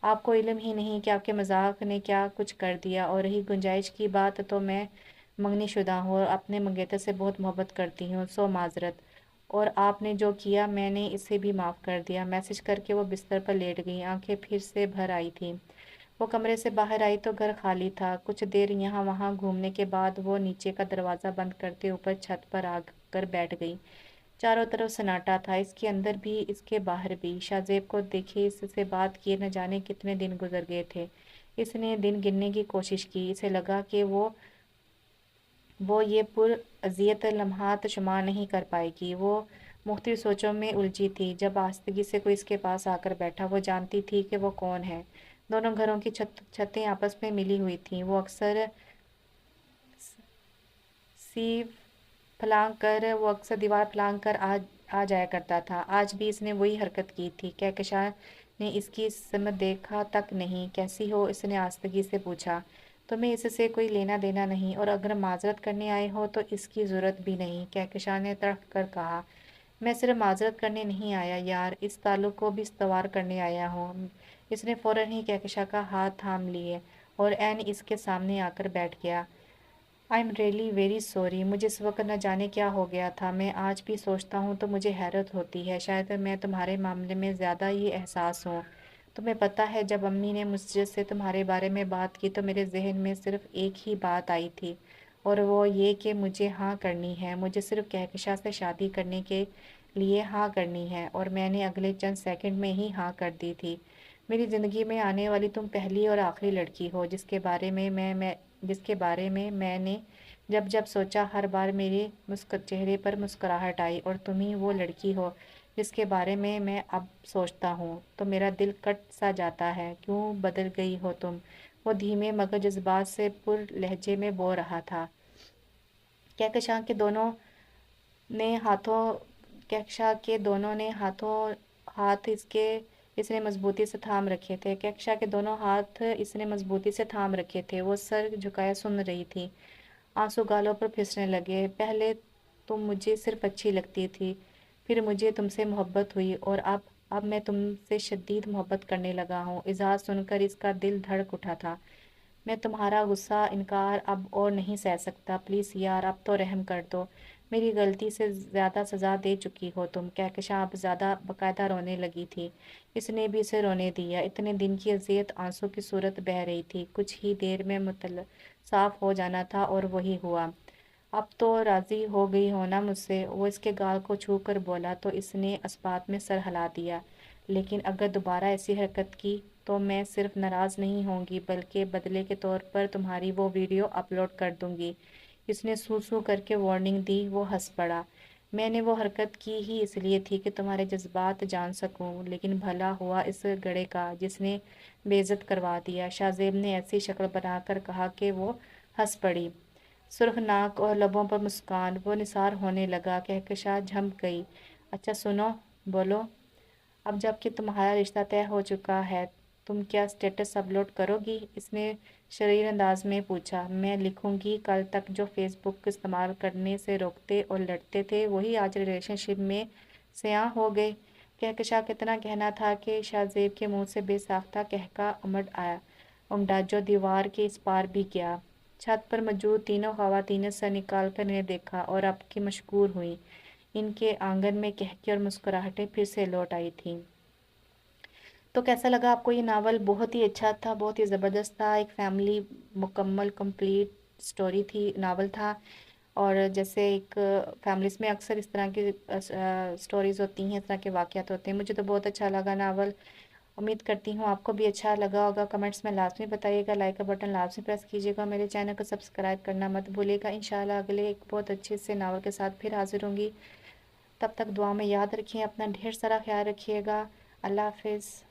آپ کو علم ہی نہیں کہ آپ کے مذاق نے کیا کچھ کر دیا، اور رہی گنجائش کی بات تو میں منگنی شدہ ہوں اور اپنے منگیتر سے بہت محبت کرتی ہوں، سو معذرت۔ اور آپ نے جو کیا میں نے اسے بھی معاف کر دیا۔ میسج کر کے وہ بستر پر لیٹ گئی، آنکھیں پھر سے بھر آئی تھیں۔ وہ کمرے سے باہر آئی تو گھر خالی تھا۔ کچھ دیر یہاں وہاں گھومنے کے بعد وہ نیچے کا دروازہ بند کرتے اوپر چھت پر آ کر بیٹھ گئی۔ چاروں طرف سناٹا تھا، اس کے اندر بھی اس کے باہر بھی۔ شاہ زیب کو دیکھے اس سے بات کیے نہ جانے کتنے دن گزر گئے تھے۔ اس نے دن گننے کی کوشش کی، اسے لگا کہ وہ یہ پر اذیت لمحات شمار نہیں کر پائے گی۔ وہ مختلف سوچوں میں الجھی تھی۔ جب آہستگی سے کوئی اس کے پاس آ کر بیٹھا، وہ جانتی تھی کہ وہ کون ہے۔ دونوں گھروں کی چھتیں آپس میں ملی ہوئی تھیں۔ وہ اکثر دیوار پھلانگ کر آ جایا کرتا تھا۔ آج بھی اس نے وہی حرکت کی تھی۔ کہکشاں نے اس کی سمت دیکھا تک نہیں۔ کیسی ہو؟ اس نے آہستگی سے پوچھا۔ تمہیں اس سے کوئی لینا دینا نہیں، اور اگر معذرت کرنے آئے ہو تو اس کی ضرورت بھی نہیں، کہکشاں نے تڑپ کر کہا۔ میں صرف معذرت کرنے نہیں آیا یار، اس تعلق کو بھی استوار کرنے آیا ہوں۔ اس نے فوراً ہی کہکشاں کا ہاتھ تھام لیے اور عین اس کے سامنے آ کر بیٹھ گیا۔ I am really very sorry, مجھے اس وقت نہ جانے کیا ہو گیا تھا۔ میں آج بھی سوچتا ہوں تو مجھے حیرت ہوتی ہے، شاید میں تمہارے معاملے میں زیادہ ہی حساس ہوں۔ تمہیں پتہ ہے جب امی نے مجھ سے تمہارے بارے میں بات کی تو میرے ذہن میں صرف ایک ہی بات آئی تھی، اور وہ یہ کہ مجھے ہاں کرنی ہے، مجھے صرف کہکشاں سے شادی کرنے کے لیے ہاں کرنی ہے، اور میں نے اگلے چند سیکنڈ میں ہی ہاں کر دی تھی۔ میری زندگی میں آنے والی تم پہلی اور آخری لڑکی ہو جس کے بارے میں میں نے جب سوچا، ہر بار میرے چہرے پر مسکراہٹ آئی، اور تم ہی وہ لڑکی ہو جس کے بارے میں اب سوچتا ہوں تو میرا دل کٹ سا جاتا ہے۔ کیوں بدل گئی ہو تم؟ وہ دھیمے مگر جذبات سے پر لہجے میں بول رہا تھا۔ کہکشاں کے دونوں ہاتھ اس نے مضبوطی سے تھام رکھے تھے۔ کہکشاں کے دونوں ہاتھ اس نے مضبوطی سے تھام رکھے تھے۔ وہ سر جھکائے سن رہی تھی، آنسو گالوں پر پھسلنے لگے۔ پہلے تم مجھے صرف اچھی لگتی تھی، پھر مجھے تم سے محبت ہوئی، اور اب میں تم سے شدید محبت کرنے لگا ہوں۔ اظہار سن کر اس کا دل دھڑک اٹھا تھا۔ میں تمہارا غصہ، انکار اب اور نہیں سہ سکتا، پلیز یار اب تو رحم کر دو، میری غلطی سے زیادہ سزا دے چکی ہو تم۔ کہکشاں اب زیادہ باقاعدہ رونے لگی تھی۔ اس نے بھی اسے رونے دیا۔ اتنے دن کی اذیت آنسو کی صورت بہہ رہی تھی، کچھ ہی دیر میں صاف ہو جانا تھا، اور وہی ہوا۔ اب تو راضی ہو گئی ہو نا مجھ سے؟ وہ اس کے گال کو چھو کر بولا تو اس نے اثبات میں سر ہلا دیا۔ لیکن اگر دوبارہ ایسی حرکت کی تو میں صرف ناراض نہیں ہوں گی بلکہ بدلے کے طور پر تمہاری وہ ویڈیو اپلوڈ کر دوں گی۔ اس نے سو سو کر کے وارننگ دی۔ وہ ہنس پڑا۔ میں نے وہ حرکت کی ہی اس لیے تھی کہ تمہارے جذبات جان سکوں، لیکن بھلا ہوا اس گڑھے کا جس نے بے عزت کروا دیا۔ شاہ زیب نے ایسی شکل بنا کر کہا کہ وہ ہنس پڑی، سرخ ناک اور لبوں پر مسکان۔ وہ نثار ہونے لگا۔ کہکشاں جھنپ گئی۔ اچھا سنو، بولو۔ اب جب کہ تمہارا رشتہ طے ہو چکا ہے، تم کیا اسٹیٹس اپلوڈ کرو گی؟ اس نے شریر انداز میں پوچھا۔ میں لکھوں گی، کل تک جو فیس بک استعمال کرنے سے روکتے اور لڑتے تھے وہی آج ریلیشن شپ میں سیاہ ہو گئے۔ کہکشاں کا اتنا کہنا تھا کہ شاہ زیب کے منہ سے بے ساختہ قہقہ امڑا جو دیوار کے اس پار بھی گیا۔ چھت پر موجود تینوں خواتین سر نکال کر انہیں دیکھا اور اب کی مشکور ہوئیں۔ ان کے آنگن میں قہقہے اور مسکراہٹیں پھر سے لوٹ آئی تھیں۔ تو کیسا لگا آپ کو یہ ناول؟ بہت ہی اچھا تھا، بہت ہی زبردست تھا، ایک فیملی مکمل کمپلیٹ سٹوری تھی، ناول تھا۔ اور جیسے ایک فیملیز میں اکثر اس طرح کی سٹوریز ہوتی ہیں، اس طرح کے واقعات ہوتے ہیں، مجھے تو بہت اچھا لگا ناول۔ امید کرتی ہوں آپ کو بھی اچھا لگا ہوگا. کمنٹس میں لازمی بتائیے گا. لائک کا بٹن لازمی پریس کیجیے گا. میرے چینل کو سبسکرائب کرنا مت بھولیے گا. انشاءاللہ اگلے ایک بہت اچھے سے ناول کے ساتھ پھر حاضر ہوں گی. تب تک دعا میں یاد رکھیں. اپنا ڈھیر سارا خیال رکھیے گا. اللہ حافظ.